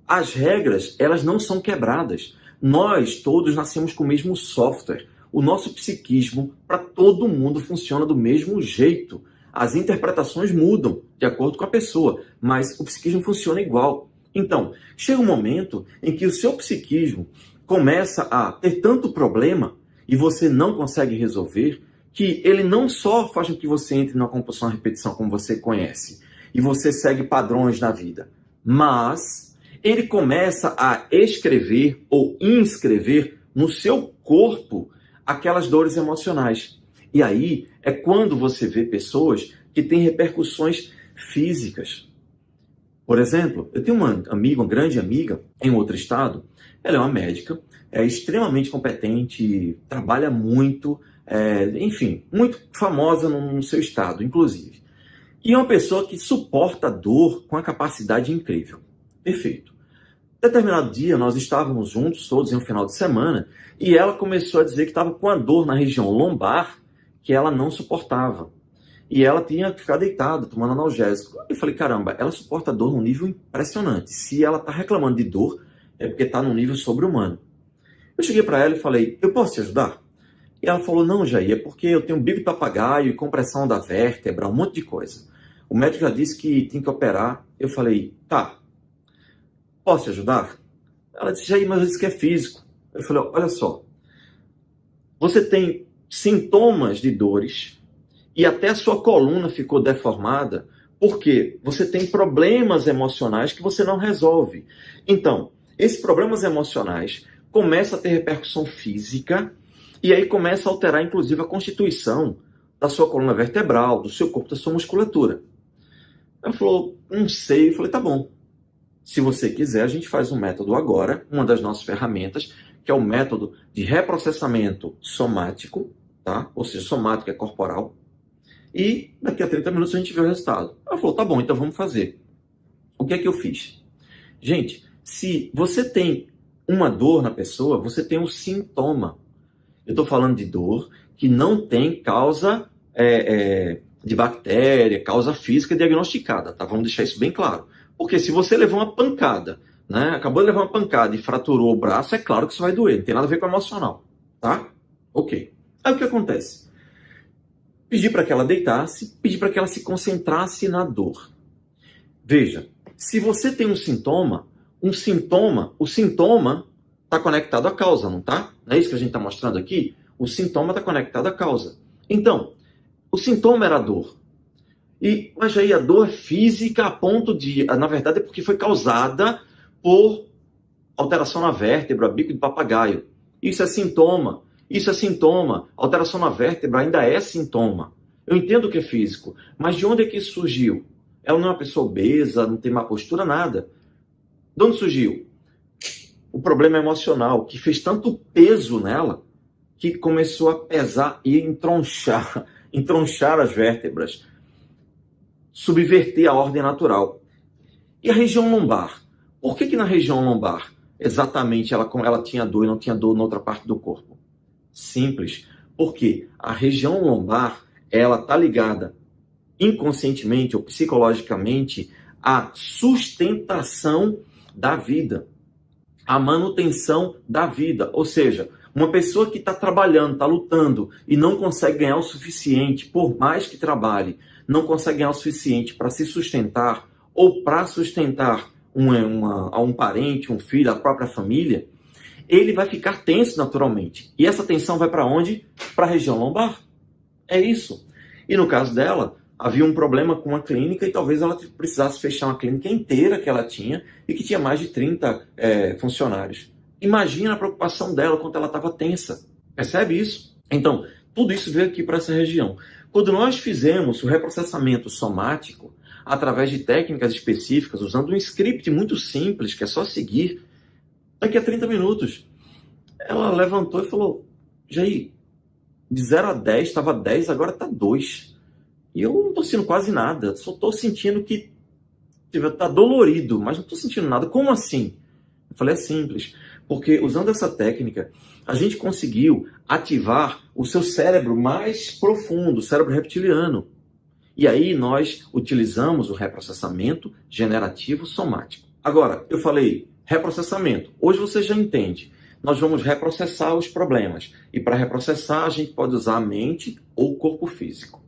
As regras, elas não são quebradas. Nós todos nascemos com o mesmo software. O nosso psiquismo, para todo mundo, funciona do mesmo jeito. As interpretações mudam de acordo com a pessoa, mas o psiquismo funciona igual. Então, chega um momento em que o seu psiquismo começa a ter tanto problema e você não consegue resolver, que ele não só faz com que você entre numa compulsão à repetição como você conhece, e você segue padrões na vida, mas ele começa a escrever ou inscrever no seu corpo aquelas dores emocionais. E aí é quando você vê pessoas que têm repercussões físicas. Por exemplo, eu tenho uma amiga, uma grande amiga, em outro estado. Ela é uma médica, é extremamente competente, trabalha muito, enfim, muito famosa no seu estado, inclusive. E é uma pessoa que suporta a dor com uma capacidade incrível. Perfeito. Determinado dia, nós estávamos juntos, todos em um final de semana, e ela começou a dizer que estava com a dor na região lombar que ela não suportava. E ela tinha que ficar deitada, tomando analgésico. Eu falei, caramba, ela suporta dor num nível impressionante. Se ela está reclamando de dor, é porque está num nível sobre-humano. Eu cheguei para ela e falei, eu posso te ajudar? E ela falou, não, Jair, é porque eu tenho bico de papagaio e compressão da vértebra, um monte de coisa. O médico já disse que tem que operar. Eu falei, tá, posso te ajudar? Ela disse, Jair, mas eu disse que é físico. Eu falei, olha só, você tem sintomas de dores e até a sua coluna ficou deformada porque você tem problemas emocionais que você não resolve. Então, esses problemas emocionais começam a ter repercussão física e aí começa a alterar, inclusive, a constituição da sua coluna vertebral, do seu corpo, da sua musculatura. Ela falou, não sei. Eu falei, tá bom. Se você quiser, a gente faz um método agora, uma das nossas ferramentas, que é o método de reprocessamento somático, tá? Ou seja, somático é corporal. E daqui a 30 minutos a gente vê o resultado. Ela falou, tá bom, então vamos fazer. O que é que eu fiz? Gente, se você tem uma dor na pessoa, você tem um sintoma. Eu estou falando de dor que não tem causa de bactéria, causa física diagnosticada, tá? Vamos deixar isso bem claro. Porque se você levou uma pancada, né? Acabou de levar uma pancada e fraturou o braço, é claro que isso vai doer, não tem nada a ver com o emocional, tá? Ok. Aí o que acontece? Pedi para que ela deitasse, pedi para que ela se concentrasse na dor. Veja, se você tem um sintoma, o sintoma está conectado à causa, não tá? Não é isso que a gente está mostrando aqui? O sintoma está conectado à causa. Então, o sintoma era a dor. Mas aí a dor é física a ponto de, na verdade, é porque foi causada por alteração na vértebra, bico de papagaio. Isso é sintoma. Isso é sintoma. Alteração na vértebra ainda é sintoma. Eu entendo que é físico, mas de onde é que isso surgiu? Ela não é uma pessoa obesa, não tem má postura, nada. De onde surgiu? O problema emocional, que fez tanto peso nela, que começou a pesar e entronchar as vértebras, subverter a ordem natural. E a região lombar? Por que na região lombar, exatamente, ela tinha dor e não tinha dor na outra parte do corpo? Simples, porque a região lombar, ela está ligada inconscientemente ou psicologicamente à sustentação da vida, à manutenção da vida. Ou seja, uma pessoa que está trabalhando, está lutando e não consegue ganhar o suficiente, por mais que trabalhe, não consegue ganhar o suficiente para se sustentar ou para sustentar um parente, um filho, a própria família, ele vai ficar tenso naturalmente. E essa tensão vai para onde? Para a região lombar. É isso. E no caso dela, havia um problema com a clínica e talvez ela precisasse fechar uma clínica inteira que ela tinha e que tinha mais de 30 funcionários. Imagina a preocupação dela quando ela estava tensa. Percebe isso? Então, tudo isso veio aqui para essa região. Quando nós fizemos o reprocessamento somático, através de técnicas específicas, usando um script muito simples, que é só seguir, daqui a 30 minutos, ela levantou e falou, Jair, de 0 a 10, estava 10, agora está 2. E eu não estou sentindo quase nada, só estou sentindo que está dolorido, mas não estou sentindo nada. Como assim? Eu falei, é simples, porque usando essa técnica, a gente conseguiu ativar o seu cérebro mais profundo, o cérebro reptiliano. E aí nós utilizamos o reprocessamento generativo somático. Agora, eu falei reprocessamento. Hoje você já entende. Nós vamos reprocessar os problemas. E para reprocessar, a gente pode usar a mente ou o corpo físico.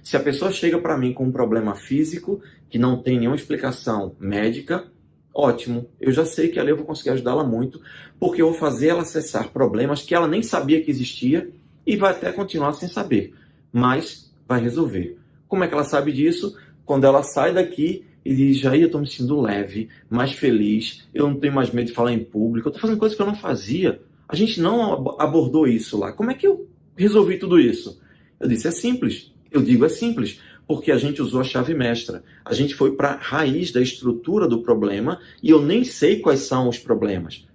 Se a pessoa chega para mim com um problema físico, que não tem nenhuma explicação médica, ótimo. Eu já sei que ali eu vou conseguir ajudá-la muito, porque eu vou fazer ela acessar problemas que ela nem sabia que existia e vai até continuar sem saber. Mas vai resolver. Como é que ela sabe disso? Quando ela sai daqui e diz, Jair, eu estou me sentindo leve, mais feliz, eu não tenho mais medo de falar em público, eu estou fazendo coisas que eu não fazia. A gente não abordou isso lá. Como é que eu resolvi tudo isso? Eu disse, é simples. Eu digo, é simples, porque a gente usou a chave mestra. A gente foi para a raiz da estrutura do problema e eu nem sei quais são os problemas.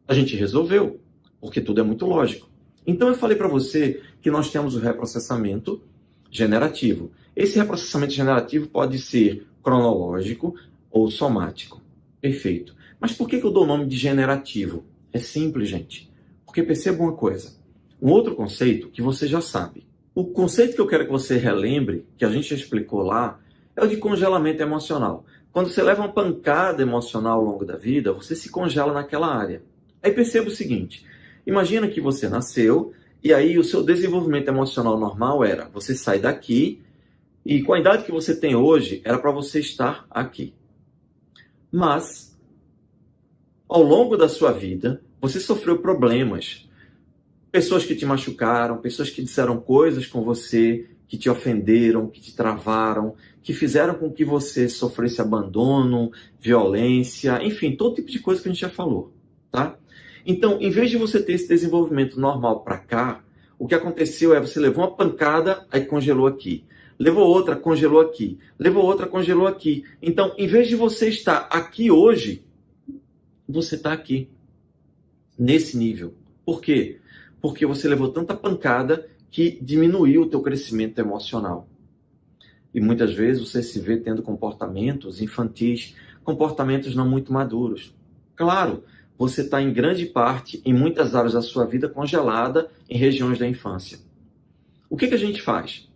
A gente resolveu, porque tudo é muito lógico. Então eu falei para você que nós temos o reprocessamento generativo. Esse reprocessamento generativo pode ser cronológico ou somático. Perfeito. Mas por que eu dou o nome de generativo? É simples, gente. Porque perceba uma coisa. Um outro conceito que você já sabe. O conceito que eu quero que você relembre, que a gente já explicou lá, é o de congelamento emocional. Quando você leva uma pancada emocional ao longo da vida, você se congela naquela área. Aí perceba o seguinte. Imagina que você nasceu e aí o seu desenvolvimento emocional normal era você sair daqui e com a idade que você tem hoje, era para você estar aqui. Mas, ao longo da sua vida, você sofreu problemas. Pessoas que te machucaram, pessoas que disseram coisas com você, que te ofenderam, que te travaram, que fizeram com que você sofresse abandono, violência, enfim, todo tipo de coisa que a gente já falou, tá? Então, em vez de você ter esse desenvolvimento normal para cá, o que aconteceu é você levou uma pancada, aí congelou aqui. Levou outra, congelou aqui. Levou outra, congelou aqui. Então, em vez de você estar aqui hoje, você está aqui, nesse nível. Por quê? Porque você levou tanta pancada que diminuiu o teu crescimento emocional. E muitas vezes você se vê tendo comportamentos infantis, comportamentos não muito maduros. Claro, você está em grande parte, em muitas áreas da sua vida, congelada em regiões da infância. O que a gente faz?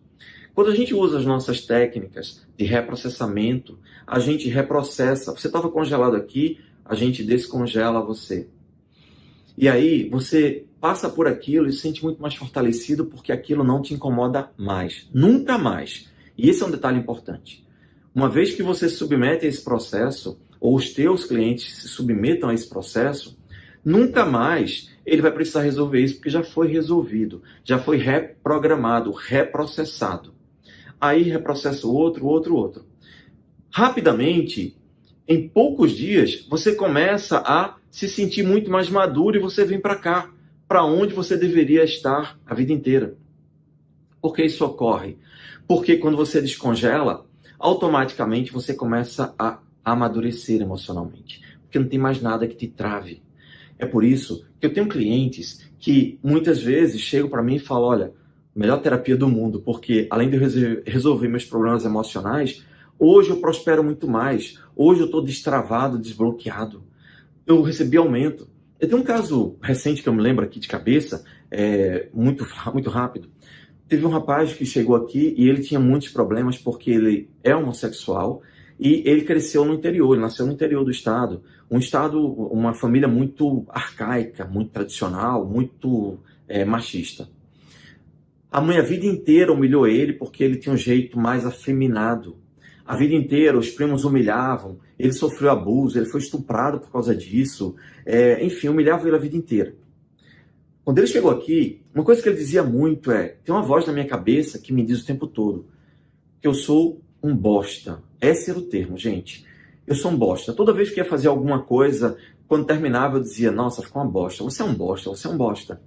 Quando a gente usa as nossas técnicas de reprocessamento, a gente reprocessa. Você estava congelado aqui, a gente descongela você. E aí você passa por aquilo e se sente muito mais fortalecido porque aquilo não te incomoda mais. Nunca mais. E esse é um detalhe importante. Uma vez que você se submete a esse processo, ou os teus clientes se submetam a esse processo, nunca mais ele vai precisar resolver isso porque já foi resolvido, já foi reprogramado, reprocessado. Aí reprocessa o outro. Rapidamente, em poucos dias, você começa a se sentir muito mais maduro e você vem para cá, para onde você deveria estar a vida inteira. Por que isso ocorre? Porque quando você descongela, automaticamente você começa a amadurecer emocionalmente, porque não tem mais nada que te trave. É por isso que eu tenho clientes que muitas vezes chegam para mim e falam, olha, melhor terapia do mundo, porque além de eu resolver meus problemas emocionais, hoje eu prospero muito mais, hoje eu estou destravado, desbloqueado, eu recebi aumento. Eu tenho um caso recente que eu me lembro aqui de cabeça, muito rápido. Teve um rapaz que chegou aqui e ele tinha muitos problemas porque ele é homossexual e ele cresceu no interior, ele nasceu no interior do estado, uma família muito arcaica, muito tradicional, muito machista. A mãe a vida inteira humilhou ele porque ele tinha um jeito mais afeminado. A vida inteira os primos humilhavam, ele sofreu abuso, ele foi estuprado por causa disso, enfim, humilhavam ele a vida inteira. Quando ele chegou aqui, uma coisa que ele dizia muito tem uma voz na minha cabeça que me diz o tempo todo que eu sou um bosta. Esse era o termo, gente. eu sou um bosta. Toda vez que ia fazer alguma coisa, quando terminava eu dizia, nossa, ficou uma bosta, você é um bosta, você é um bosta.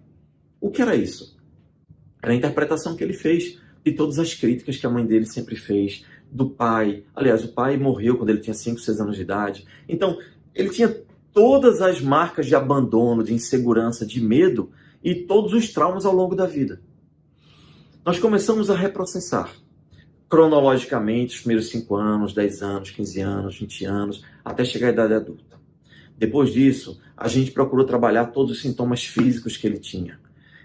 O que era isso? Era a interpretação que ele fez de todas as críticas que a mãe dele sempre fez, do pai. Aliás, o pai morreu quando ele tinha 5, 6 anos de idade. Então, ele tinha todas as marcas de abandono, de insegurança, de medo e todos os traumas ao longo da vida. Nós começamos a reprocessar cronologicamente os primeiros 5 anos, 10 anos, 15 anos, 20 anos, até chegar à idade adulta. Depois disso, a gente procurou trabalhar todos os sintomas físicos que ele tinha.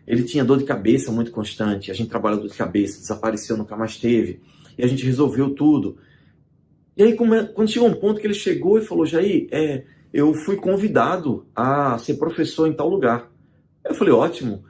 Ele tinha dor de cabeça muito constante, a gente trabalhou dor de cabeça, desapareceu, nunca mais teve, e a gente resolveu tudo. E aí, quando chegou um ponto que ele chegou e falou, Jair, eu fui convidado a ser professor em tal lugar. Eu falei, ótimo.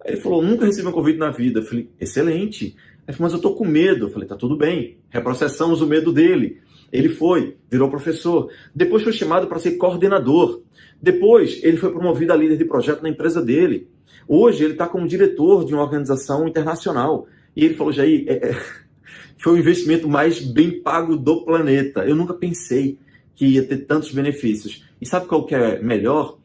Aí ele falou, nunca recebi um convite na vida. Eu falei, excelente. Ele falou, mas eu tô com medo. Eu falei, tá tudo bem, reprocessamos o medo dele. Ele foi, virou professor. Depois foi chamado para ser coordenador. Depois ele foi promovido a líder de projeto na empresa dele. Hoje ele está como diretor de uma organização internacional. E ele falou, Jair, foi o investimento mais bem pago do planeta. Eu nunca pensei que ia ter tantos benefícios. E sabe qual que é melhor?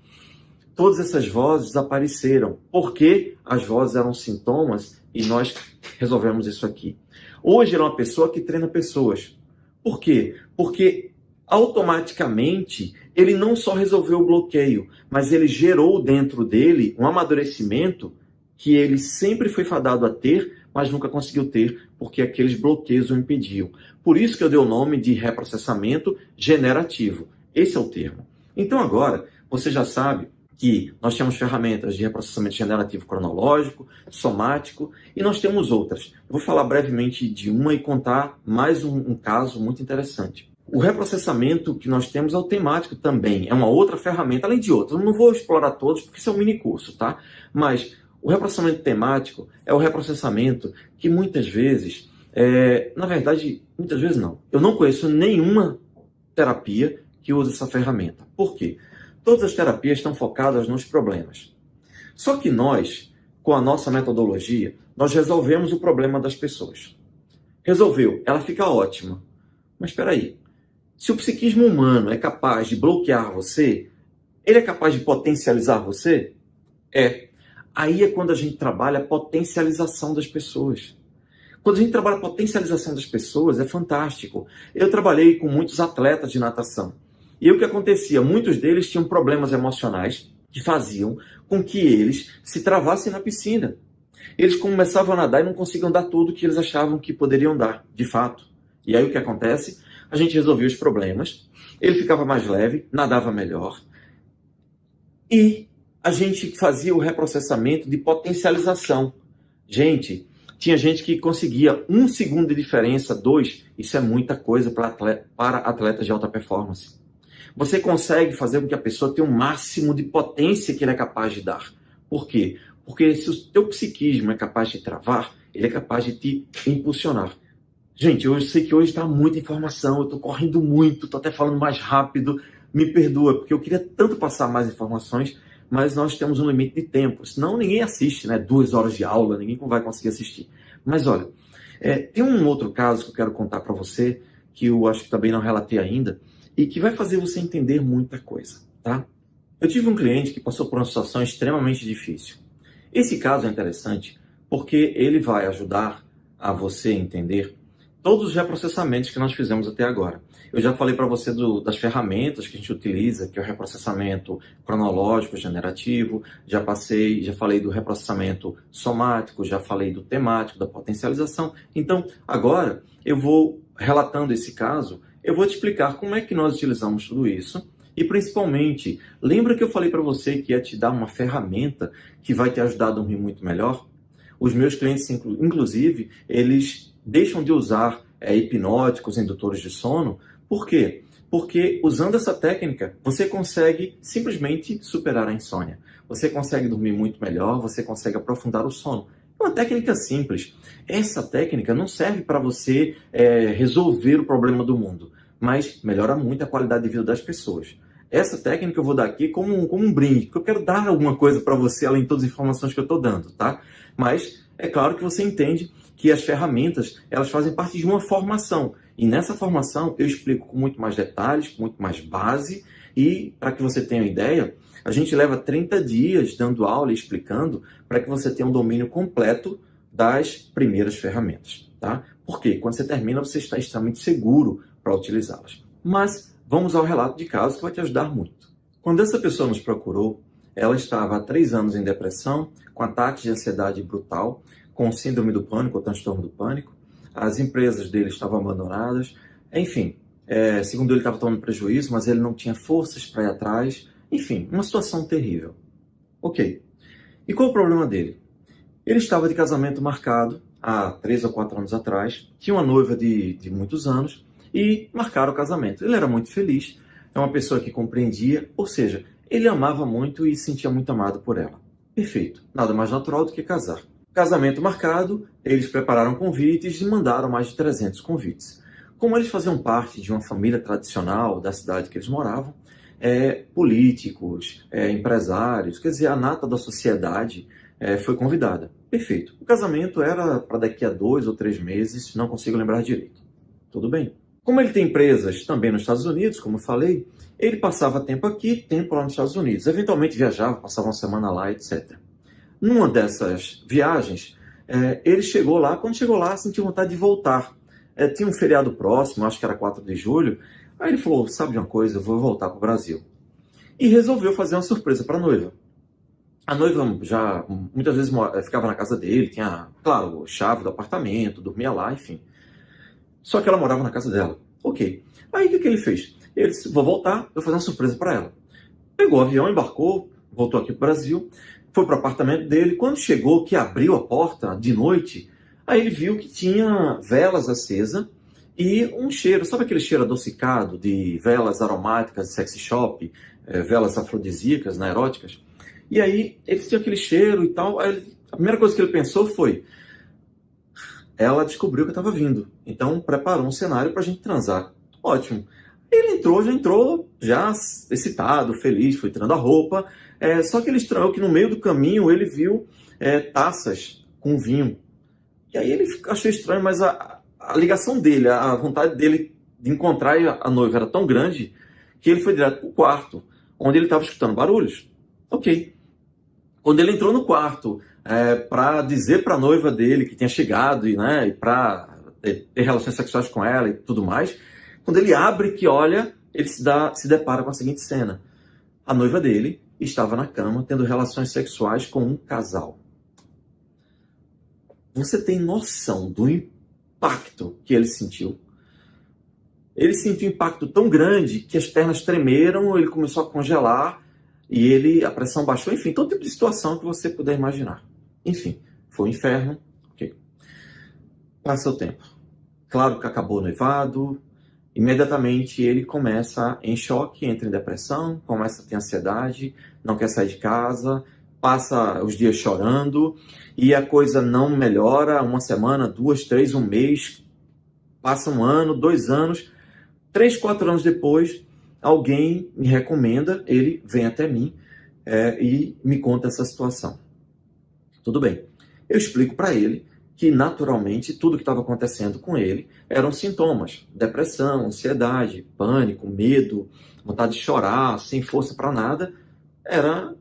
Todas essas vozes desapareceram. Porque as vozes eram sintomas e nós resolvemos isso aqui. Hoje ele é uma pessoa que treina pessoas. Por quê? Porque automaticamente ele não só resolveu o bloqueio, mas ele gerou dentro dele um amadurecimento que ele sempre foi fadado a ter, mas nunca conseguiu ter, porque aqueles bloqueios o impediam. Por isso que eu dei o nome de reprocessamento generativo. Esse é o termo. Então agora, você já sabe que nós temos ferramentas de reprocessamento generativo cronológico, somático, e nós temos outras. Eu vou falar brevemente de uma e contar mais um caso muito interessante. O reprocessamento que nós temos é o temático também, é uma outra ferramenta, além de outras. Eu não vou explorar todos, porque isso é um mini curso, tá? Mas o reprocessamento temático é o reprocessamento que muitas vezes, na verdade, muitas vezes não. Eu não conheço nenhuma terapia que use essa ferramenta. Por quê? Todas as terapias estão focadas nos problemas. Só que nós, com a nossa metodologia, nós resolvemos o problema das pessoas. Resolveu, ela fica ótima. Mas espera aí. Se o psiquismo humano é capaz de bloquear você, ele é capaz de potencializar você? É. Aí é quando a gente trabalha a potencialização das pessoas. Quando a gente trabalha a potencialização das pessoas, é fantástico. Eu trabalhei com muitos atletas de natação. E o que acontecia? Muitos deles tinham problemas emocionais que faziam com que eles se travassem na piscina. Eles começavam a nadar e não conseguiam dar tudo que eles achavam que poderiam dar, de fato. E aí o que acontece? A gente resolvia os problemas, ele ficava mais leve, nadava melhor, e a gente fazia o reprocessamento de potencialização. Gente, tinha gente que conseguia 1 segundo de diferença, 2, isso é muita coisa para atletas de alta performance. Você consegue fazer com que a pessoa tenha o máximo de potência que ele é capaz de dar. Por quê? Porque se o teu psiquismo é capaz de travar, ele é capaz de te impulsionar. Gente, eu sei que hoje está muita informação, eu estou correndo muito, estou até falando mais rápido, me perdoa, porque eu queria tanto passar mais informações, mas nós temos um limite de tempo, senão ninguém assiste, né? 2 horas de aula, ninguém vai conseguir assistir. Mas olha, tem um outro caso que eu quero contar para você, que eu acho que também não relatei ainda, e que vai fazer você entender muita coisa, tá? Eu tive um cliente que passou por uma situação extremamente difícil. Esse caso é interessante porque ele vai ajudar a você entender todos os reprocessamentos que nós fizemos até agora. Eu já falei para você das ferramentas que a gente utiliza, que é o reprocessamento cronológico, generativo, já falei do reprocessamento somático, já falei do temático, da potencialização. Então, agora, eu vou, relatando esse caso, eu vou te explicar como é que nós utilizamos tudo isso e, principalmente, lembra que eu falei para você que ia te dar uma ferramenta que vai te ajudar a dormir muito melhor? Os meus clientes, inclusive, eles deixam de usar hipnóticos, indutores de sono. Por quê? Porque usando essa técnica, você consegue simplesmente superar a insônia. Você consegue dormir muito melhor, você consegue aprofundar o sono. É uma técnica simples. Essa técnica não serve para você resolver o problema do mundo, mas melhora muito a qualidade de vida das pessoas. Essa técnica eu vou dar aqui como um brinde, porque eu quero dar alguma coisa para você, além de todas as informações que eu estou dando, tá? Mas é claro que você entende que as ferramentas, elas fazem parte de uma formação. E nessa formação eu explico com muito mais detalhes, com muito mais base, e para que você tenha uma ideia, a gente leva 30 dias dando aula e explicando para que você tenha um domínio completo das primeiras ferramentas, tá? Porque quando você termina, você está extremamente seguro para utilizá-las. Mas vamos ao relato de caso que vai te ajudar muito. Quando essa pessoa nos procurou, ela estava há 3 anos em depressão, com ataques de ansiedade brutal, com síndrome do pânico ou transtorno do pânico. As empresas dele estavam abandonadas. Enfim, segundo ele, estava tomando prejuízo, mas ele não tinha forças para ir atrás. Enfim, uma situação terrível. Ok. E qual o problema dele? Ele estava de casamento marcado há 3 ou 4 anos atrás, tinha uma noiva de muitos anos e marcaram o casamento. Ele era muito feliz, é uma pessoa que compreendia, ou seja, ele amava muito e se sentia muito amado por ela. Perfeito, nada mais natural do que casar. Casamento marcado, eles prepararam convites e mandaram mais de 300 convites. Como eles faziam parte de uma família tradicional da cidade que eles moravam, políticos, empresários, quer dizer, a nata da sociedade foi convidada. Perfeito. O casamento era para daqui a 2 ou 3 meses, não consigo lembrar direito. Tudo bem. Como ele tem empresas também nos Estados Unidos, como eu falei, ele passava tempo aqui, tempo lá nos Estados Unidos. Eventualmente viajava, passava uma semana lá, etc. Numa dessas viagens, ele chegou lá, quando chegou lá, sentiu vontade de voltar. Tinha um feriado próximo, acho que era 4 de julho, aí ele falou, sabe de uma coisa, eu vou voltar para o Brasil. E resolveu fazer uma surpresa para a noiva. A noiva já muitas vezes ficava na casa dele, tinha, claro, chave do apartamento, dormia lá, enfim. Só que ela morava na casa dela. Ok. Aí o que ele fez? Ele disse, vou voltar, vou fazer uma surpresa para ela. Pegou o avião, embarcou, voltou aqui para o Brasil, foi para o apartamento dele. Quando chegou, que abriu a porta de noite, aí ele viu que tinha velas acesas e um cheiro, sabe aquele cheiro adocicado de velas aromáticas de sexy shop, velas afrodisíacas, né, eróticas? E aí ele tinha aquele cheiro e tal. Aí, a primeira coisa que ele pensou foi, ela descobriu que eu estava vindo, então preparou um cenário para a gente transar. Ótimo. Ele já entrou já excitado, feliz, foi tirando a roupa. Só que ele estranhou que no meio do caminho ele viu taças com vinho. E aí ele achou estranho, mas a ligação dele, a vontade dele de encontrar a noiva era tão grande que ele foi direto para o quarto, onde ele estava escutando barulhos. Ok. Quando ele entrou no quarto para dizer para a noiva dele que tinha chegado e para ter relações sexuais com ela e tudo mais, quando ele abre que olha, ele se depara com a seguinte cena. A noiva dele estava na cama tendo relações sexuais com um casal. Você tem noção do impacto que ele sentiu? Ele sentiu um impacto tão grande que as pernas tremeram, ele começou a congelar e a pressão baixou, enfim, todo tipo de situação que você puder imaginar. Enfim, foi um inferno. Okay. Passa o tempo. Claro que acabou o noivado, imediatamente ele começa em choque, entra em depressão, começa a ter ansiedade, não quer sair de casa, passa os dias chorando e a coisa não melhora, 1 semana, 2, 3, 1 mês, passa 1 ano, 2 anos, 3, 4 anos depois, alguém me recomenda, ele vem até mim e me conta essa situação. Tudo bem. Eu explico para ele que, naturalmente, tudo que estava acontecendo com ele eram sintomas. Depressão, ansiedade, pânico, medo, vontade de chorar, sem força para nada. Era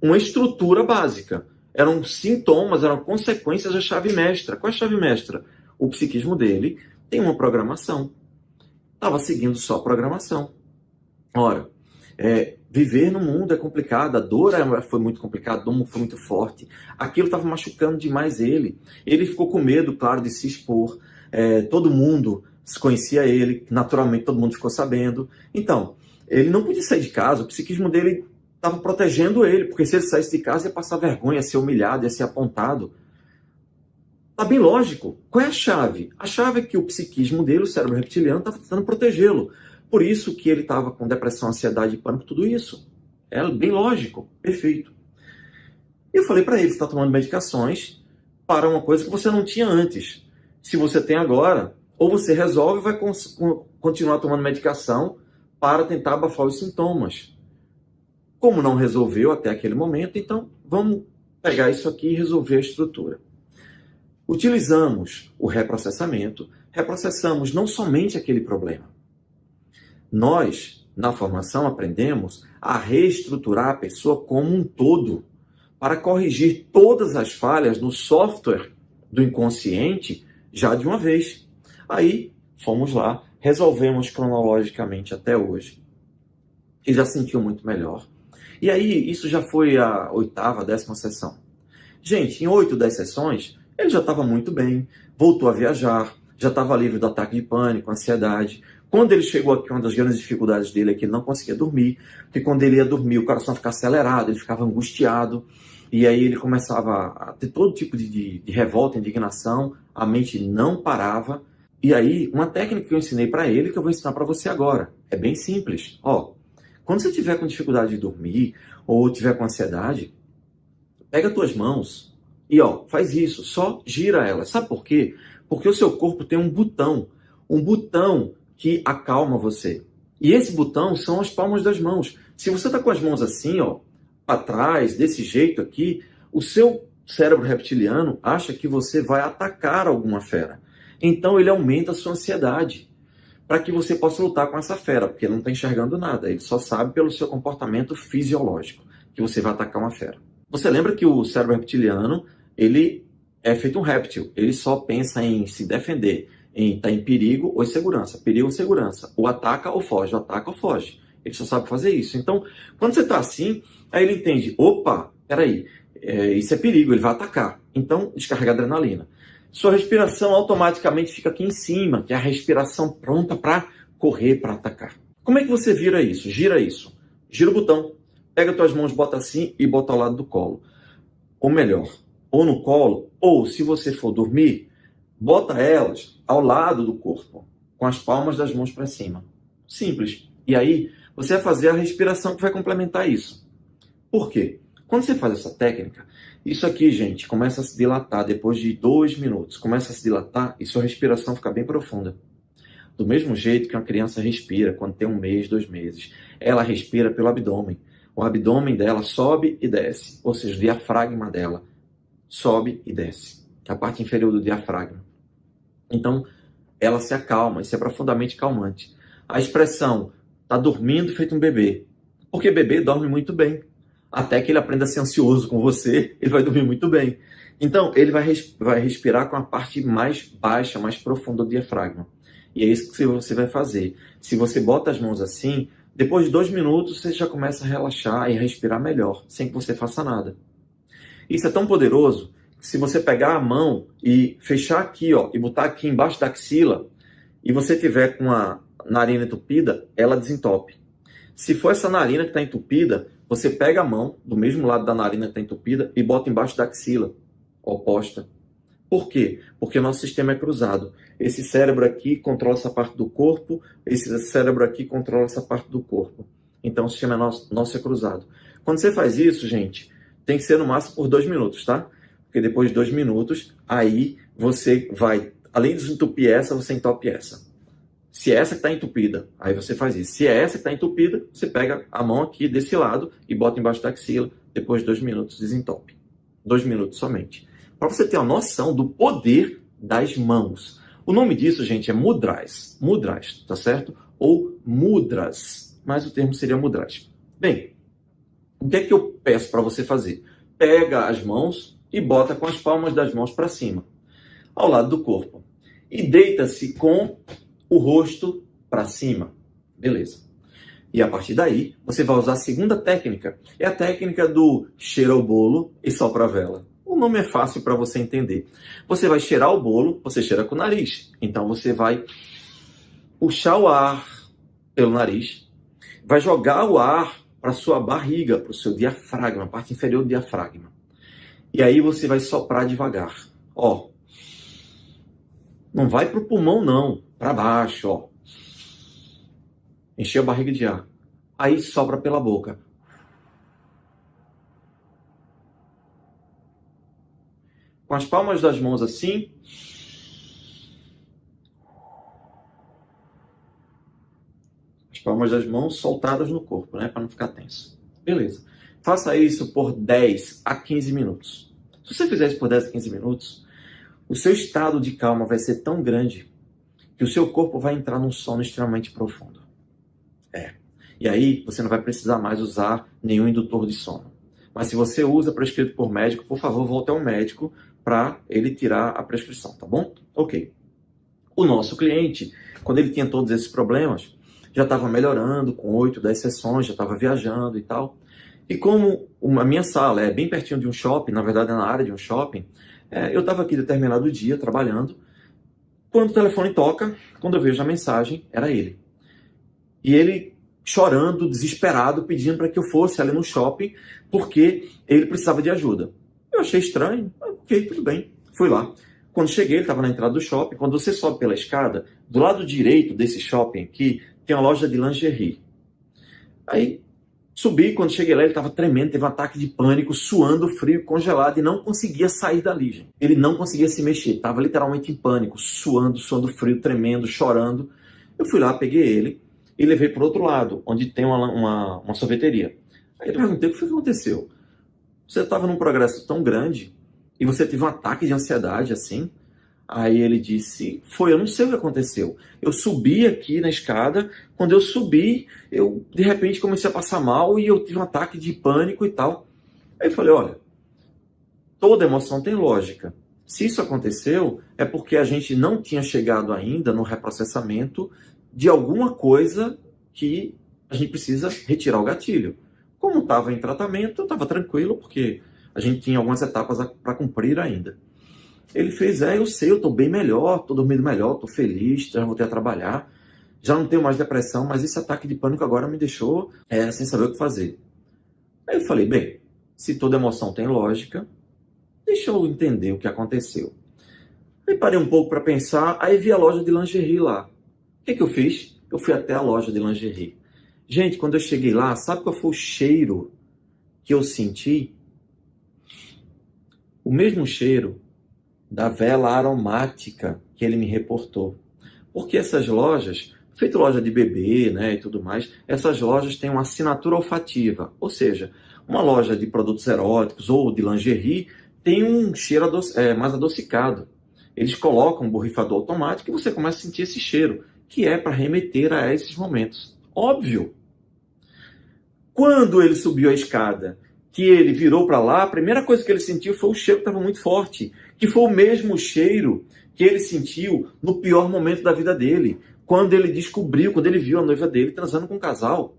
uma estrutura básica. Eram sintomas, eram consequências da chave mestra. Qual é a chave mestra? O psiquismo dele tem uma programação. Estava seguindo só a programação. Ora, viver no mundo é complicado, a dor foi muito complicada, a dor foi muito forte. Aquilo estava machucando demais ele. Ele ficou com medo, claro, de se expor. Todo mundo conhecia ele, naturalmente todo mundo ficou sabendo. Então, ele não podia sair de casa, o psiquismo dele estava protegendo ele, porque se ele saísse de casa ia passar vergonha, ia ser humilhado, ia ser apontado. Tá bem lógico. Qual é a chave? A chave é que o psiquismo dele, o cérebro reptiliano, estava tentando protegê-lo. Por isso que ele estava com depressão, ansiedade e pânico, tudo isso. É bem lógico. Perfeito. Eu falei para ele, você está tomando medicações para uma coisa que você não tinha antes. Se você tem agora, ou você resolve e vai continuar tomando medicação para tentar abafar os sintomas. Como não resolveu até aquele momento, então vamos pegar isso aqui e resolver a estrutura. Utilizamos o reprocessamento, reprocessamos não somente aquele problema. Nós, na formação, aprendemos a reestruturar a pessoa como um todo, para corrigir todas as falhas no software do inconsciente já de uma vez. Aí, fomos lá, resolvemos cronologicamente até hoje. Ele já sentiu muito melhor. E aí, isso já foi a 8ª, 10ª sessão. Gente, em 8, 10 sessões, ele já estava muito bem, voltou a viajar, já estava livre do ataque de pânico, ansiedade. Quando ele chegou aqui, uma das grandes dificuldades dele é que ele não conseguia dormir, porque quando ele ia dormir, o coração ficava acelerado, ele ficava angustiado, e aí ele começava a ter todo tipo de revolta, indignação, a mente não parava. E aí, uma técnica que eu ensinei para ele, que eu vou ensinar para você agora, é bem simples. Ó, quando você estiver com dificuldade de dormir, ou estiver com ansiedade, pega as tuas mãos e ó, faz isso, só gira elas. Sabe por quê? Porque o seu corpo tem um botão que acalma você. E esse botão são as palmas das mãos. Se você está com as mãos assim, ó, para trás, desse jeito aqui, o seu cérebro reptiliano acha que você vai atacar alguma fera. Então ele aumenta a sua ansiedade para que você possa lutar com essa fera, porque ele não está enxergando nada. Ele só sabe pelo seu comportamento fisiológico que você vai atacar uma fera. Você lembra que o cérebro reptiliano, ele é feito um réptil. Ele só pensa em se defender, em estar em perigo ou em segurança. Perigo ou segurança. Ou ataca ou foge, ou ataca ou foge. Ele só sabe fazer isso. Então, quando você está assim, aí ele entende, opa, peraí, isso é perigo, ele vai atacar. Então, descarrega adrenalina. Sua respiração automaticamente fica aqui em cima, que é a respiração pronta para correr, para atacar. Como é que você vira isso? Gira isso. Gira o botão. Pega tuas mãos, bota assim e bota ao lado do colo. Ou melhor, ou no colo, ou se você for dormir, bota elas ao lado do corpo, com as palmas das mãos para cima. Simples. E aí, você vai fazer a respiração que vai complementar isso. Por quê? Quando você faz essa técnica, isso aqui, gente, começa a se dilatar depois de 2 minutos. Começa a se dilatar e sua respiração fica bem profunda. Do mesmo jeito que uma criança respira quando tem 1 mês, 2 meses. Ela respira pelo abdômen. O abdômen dela sobe e desce. Ou seja, o diafragma dela sobe e desce. A parte inferior do diafragma. Então, ela se acalma. Isso é profundamente calmante. A expressão está dormindo feito um bebê. Porque bebê dorme muito bem. Até que ele aprenda a ser ansioso com você, ele vai dormir muito bem. Então, ele vai respirar com a parte mais baixa, mais profunda do diafragma. E é isso que você vai fazer. Se você bota as mãos assim, depois de 2 minutos, você já começa a relaxar e respirar melhor, sem que você faça nada. Isso é tão poderoso que se você pegar a mão e fechar aqui, ó, e botar aqui embaixo da axila, e você tiver com a narina entupida, ela desentope. Se for essa narina que está entupida, você pega a mão do mesmo lado da narina que está entupida e bota embaixo da axila oposta. Por quê? Porque o nosso sistema é cruzado. Esse cérebro aqui controla essa parte do corpo, esse cérebro aqui controla essa parte do corpo. Então o sistema nosso é cruzado. Quando você faz isso, gente, tem que ser no máximo por 2 minutos, tá? Porque depois de 2 minutos, aí você vai, além de desentupir essa, você entope essa. Se é essa que está entupida, aí você faz isso. Se é essa que está entupida, você pega a mão aqui desse lado e bota embaixo da axila. Depois de 2 minutos, desentope. 2 minutos somente. Para você ter uma noção do poder das mãos. O nome disso, gente, é mudras. Mudras, tá certo? Ou mudras. Mas o termo seria mudras. Bem, o que é que eu peço para você fazer? Pega as mãos e bota com as palmas das mãos para cima, ao lado do corpo. E deita-se com o rosto para cima. Beleza. E a partir daí, você vai usar a segunda técnica. É a técnica do cheira o bolo e sopra a vela. O nome é fácil para você entender. Você vai cheirar o bolo, você cheira com o nariz. Então você vai puxar o ar pelo nariz, vai jogar o ar para sua barriga, para o seu diafragma, a parte inferior do diafragma. E aí você vai soprar devagar. Ó, não vai para o pulmão não, para baixo, ó. Encher a barriga de ar. Aí sopra pela boca. Com as palmas das mãos assim. As palmas das mãos soltadas no corpo, né? Para não ficar tenso. Beleza. Faça isso por 10 a 15 minutos. Se você fizer isso por 10 a 15 minutos, o seu estado de calma vai ser tão grande que o seu corpo vai entrar num sono extremamente profundo. E aí você não vai precisar mais usar nenhum indutor de sono. Mas se você usa prescrito por médico, por favor, volte ao médico para ele tirar a prescrição, tá bom? Ok. O nosso cliente, quando ele tinha todos esses problemas, já estava melhorando com 8, 10 sessões, já estava viajando e tal. E como a minha sala é bem pertinho de um shopping, na verdade é na área de um shopping, eu estava aqui determinado dia trabalhando, quando o telefone toca, quando eu vejo a mensagem, era ele. E ele chorando, desesperado, pedindo para que eu fosse ali no shopping, porque ele precisava de ajuda. Eu achei estranho, ok, tudo bem, fui lá. Quando cheguei, ele estava na entrada do shopping. Quando você sobe pela escada, do lado direito desse shopping aqui, tem uma loja de lingerie. Aí, subi, quando cheguei lá, ele estava tremendo, teve um ataque de pânico, suando, frio, congelado, e não conseguia sair dali, gente. Ele não conseguia se mexer, estava literalmente em pânico, suando frio, tremendo, chorando. Eu fui lá, peguei ele e levei para o outro lado, onde tem uma sorveteria. Aí eu perguntei, o que foi que aconteceu? Você estava num progresso tão grande e você teve um ataque de ansiedade assim? Aí ele disse, eu não sei o que aconteceu. Eu subi aqui na escada, quando eu subi, eu de repente comecei a passar mal e eu tive um ataque de pânico e tal. Aí eu falei, olha, toda emoção tem lógica. Se isso aconteceu, é porque a gente não tinha chegado ainda no reprocessamento de alguma coisa que a gente precisa retirar o gatilho. Como estava em tratamento, eu estava tranquilo, porque a gente tinha algumas etapas para cumprir ainda. Ele fez, eu sei, eu estou bem melhor, estou dormindo melhor, estou feliz, já voltei a trabalhar, já não tenho mais depressão, mas esse ataque de pânico agora me deixou sem saber o que fazer. Aí eu falei, bem, se toda emoção tem lógica, deixa eu entender o que aconteceu. Aí parei um pouco para pensar, aí vi a loja de lingerie lá. O que eu fiz? Eu fui até a loja de lingerie. Gente, quando eu cheguei lá, sabe qual foi o cheiro que eu senti? O mesmo cheiro da vela aromática que ele me reportou. Porque essas lojas, feito loja de bebê, né, e tudo mais, essas lojas têm uma assinatura olfativa. Ou seja, uma loja de produtos eróticos ou de lingerie tem um cheiro mais adocicado. Eles colocam um borrifador automático e você começa a sentir esse cheiro, que é para remeter a esses momentos. Óbvio. Quando ele subiu a escada, que ele virou para lá, a primeira coisa que ele sentiu foi o cheiro que estava muito forte, que foi o mesmo cheiro que ele sentiu no pior momento da vida dele, quando ele viu a noiva dele transando com um casal.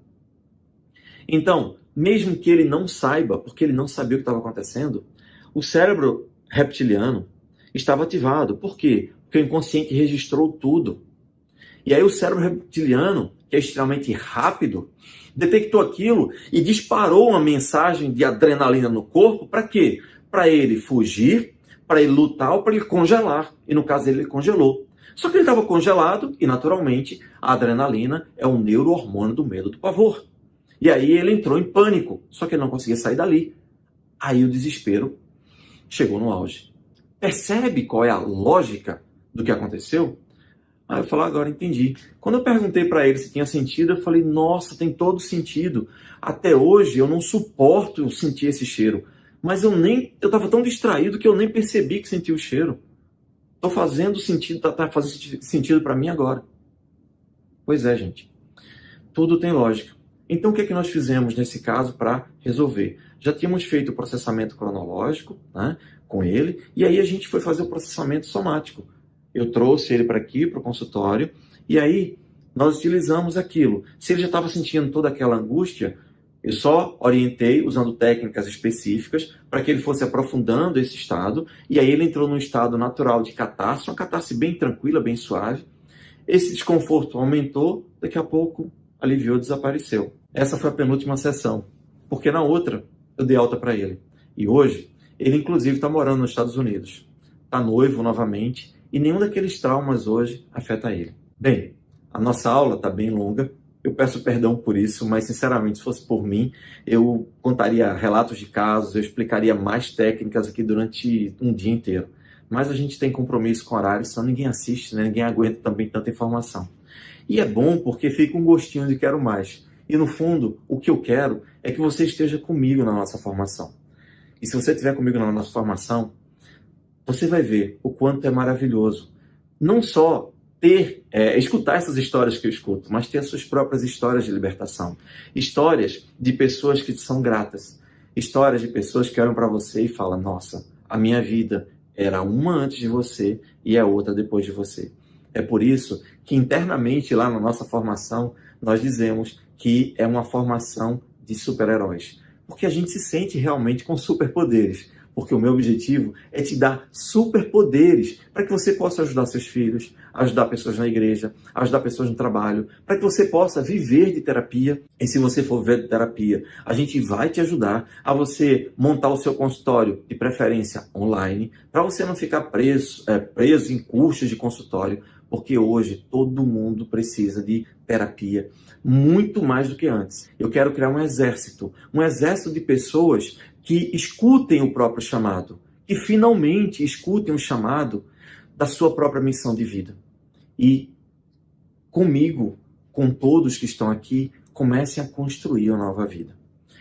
Então, mesmo que ele não saiba, porque ele não sabia o que estava acontecendo, o cérebro reptiliano estava ativado. Por quê? Porque o inconsciente registrou tudo. E aí o cérebro reptiliano, que é extremamente rápido, detectou aquilo e disparou uma mensagem de adrenalina no corpo. Para quê? Para ele fugir, para ele lutar ou para ele congelar. E no caso ele congelou. Só que ele estava congelado e, naturalmente, a adrenalina é um neurohormônio do medo, do pavor. E aí ele entrou em pânico, só que ele não conseguia sair dali. Aí o desespero chegou no auge. Percebe qual é a lógica do que aconteceu? Aí eu falei, agora entendi. Quando eu perguntei para ele se tinha sentido, eu falei, nossa, tem todo sentido. Até hoje eu não suporto sentir esse cheiro. Mas eu estava tão distraído que eu nem percebi que senti o cheiro. Estou fazendo sentido, tá fazendo sentido para mim agora. Pois é, gente. Tudo tem lógica. Então o que é que nós fizemos nesse caso para resolver? Já tínhamos feito o processamento cronológico, né, com ele, e aí a gente foi fazer o processamento somático. Eu trouxe ele para aqui, para o consultório, e aí nós utilizamos aquilo. Se ele já estava sentindo toda aquela angústia, eu só orientei usando técnicas específicas para que ele fosse aprofundando esse estado, e aí ele entrou num estado natural de catarse, uma catarse bem tranquila, bem suave. Esse desconforto aumentou, daqui a pouco aliviou, desapareceu. Essa foi a penúltima sessão, porque na outra eu dei alta para ele. E hoje, ele inclusive está morando nos Estados Unidos. Está noivo novamente, e nenhum daqueles traumas hoje afeta ele. Bem, a nossa aula está bem longa, eu peço perdão por isso, mas sinceramente, se fosse por mim, eu contaria relatos de casos, eu explicaria mais técnicas aqui durante um dia inteiro. Mas a gente tem compromisso com horário, senão ninguém assiste, né? Ninguém aguenta também tanta informação. E é bom porque fica um gostinho de quero mais. E no fundo, o que eu quero é que você esteja comigo na nossa formação. E se você estiver comigo na nossa formação, você vai ver o quanto é maravilhoso. Não só escutar essas histórias que eu escuto, mas ter as suas próprias histórias de libertação. Histórias de pessoas que te são gratas. Histórias de pessoas que olham para você e falam, nossa, a minha vida era uma antes de você e a outra depois de você. É por isso que internamente lá na nossa formação, nós dizemos que é uma formação de super-heróis. Porque a gente se sente realmente com superpoderes. Porque o meu objetivo é te dar superpoderes para que você possa ajudar seus filhos, ajudar pessoas na igreja, ajudar pessoas no trabalho, para que você possa viver de terapia. E se você for viver de terapia, a gente vai te ajudar a você montar o seu consultório, de preferência online, para você não ficar preso em custos de consultório, porque hoje todo mundo precisa de terapia, muito mais do que antes. Eu quero criar um exército de pessoas que escutem o próprio chamado, que finalmente escutem o chamado da sua própria missão de vida. E comigo, com todos que estão aqui, comecem a construir uma nova vida.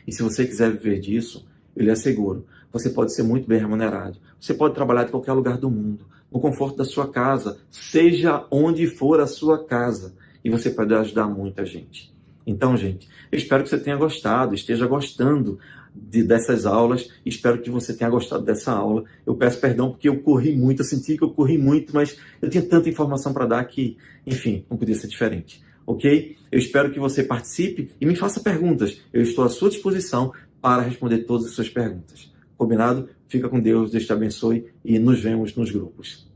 E se você quiser viver disso, eu lhe asseguro, você pode ser muito bem remunerado. Você pode trabalhar em qualquer lugar do mundo, no conforto da sua casa, seja onde for a sua casa. E você pode ajudar muita gente. Então, gente, eu espero que você tenha gostado, esteja gostando dessas aulas. Espero que você tenha gostado dessa aula. Eu peço perdão porque eu corri muito, eu senti que eu corri muito, mas eu tinha tanta informação para dar que, enfim, não podia ser diferente. Ok? Eu espero que você participe e me faça perguntas. Eu estou à sua disposição para responder todas as suas perguntas. Combinado? Fica com Deus, Deus te abençoe e nos vemos nos grupos.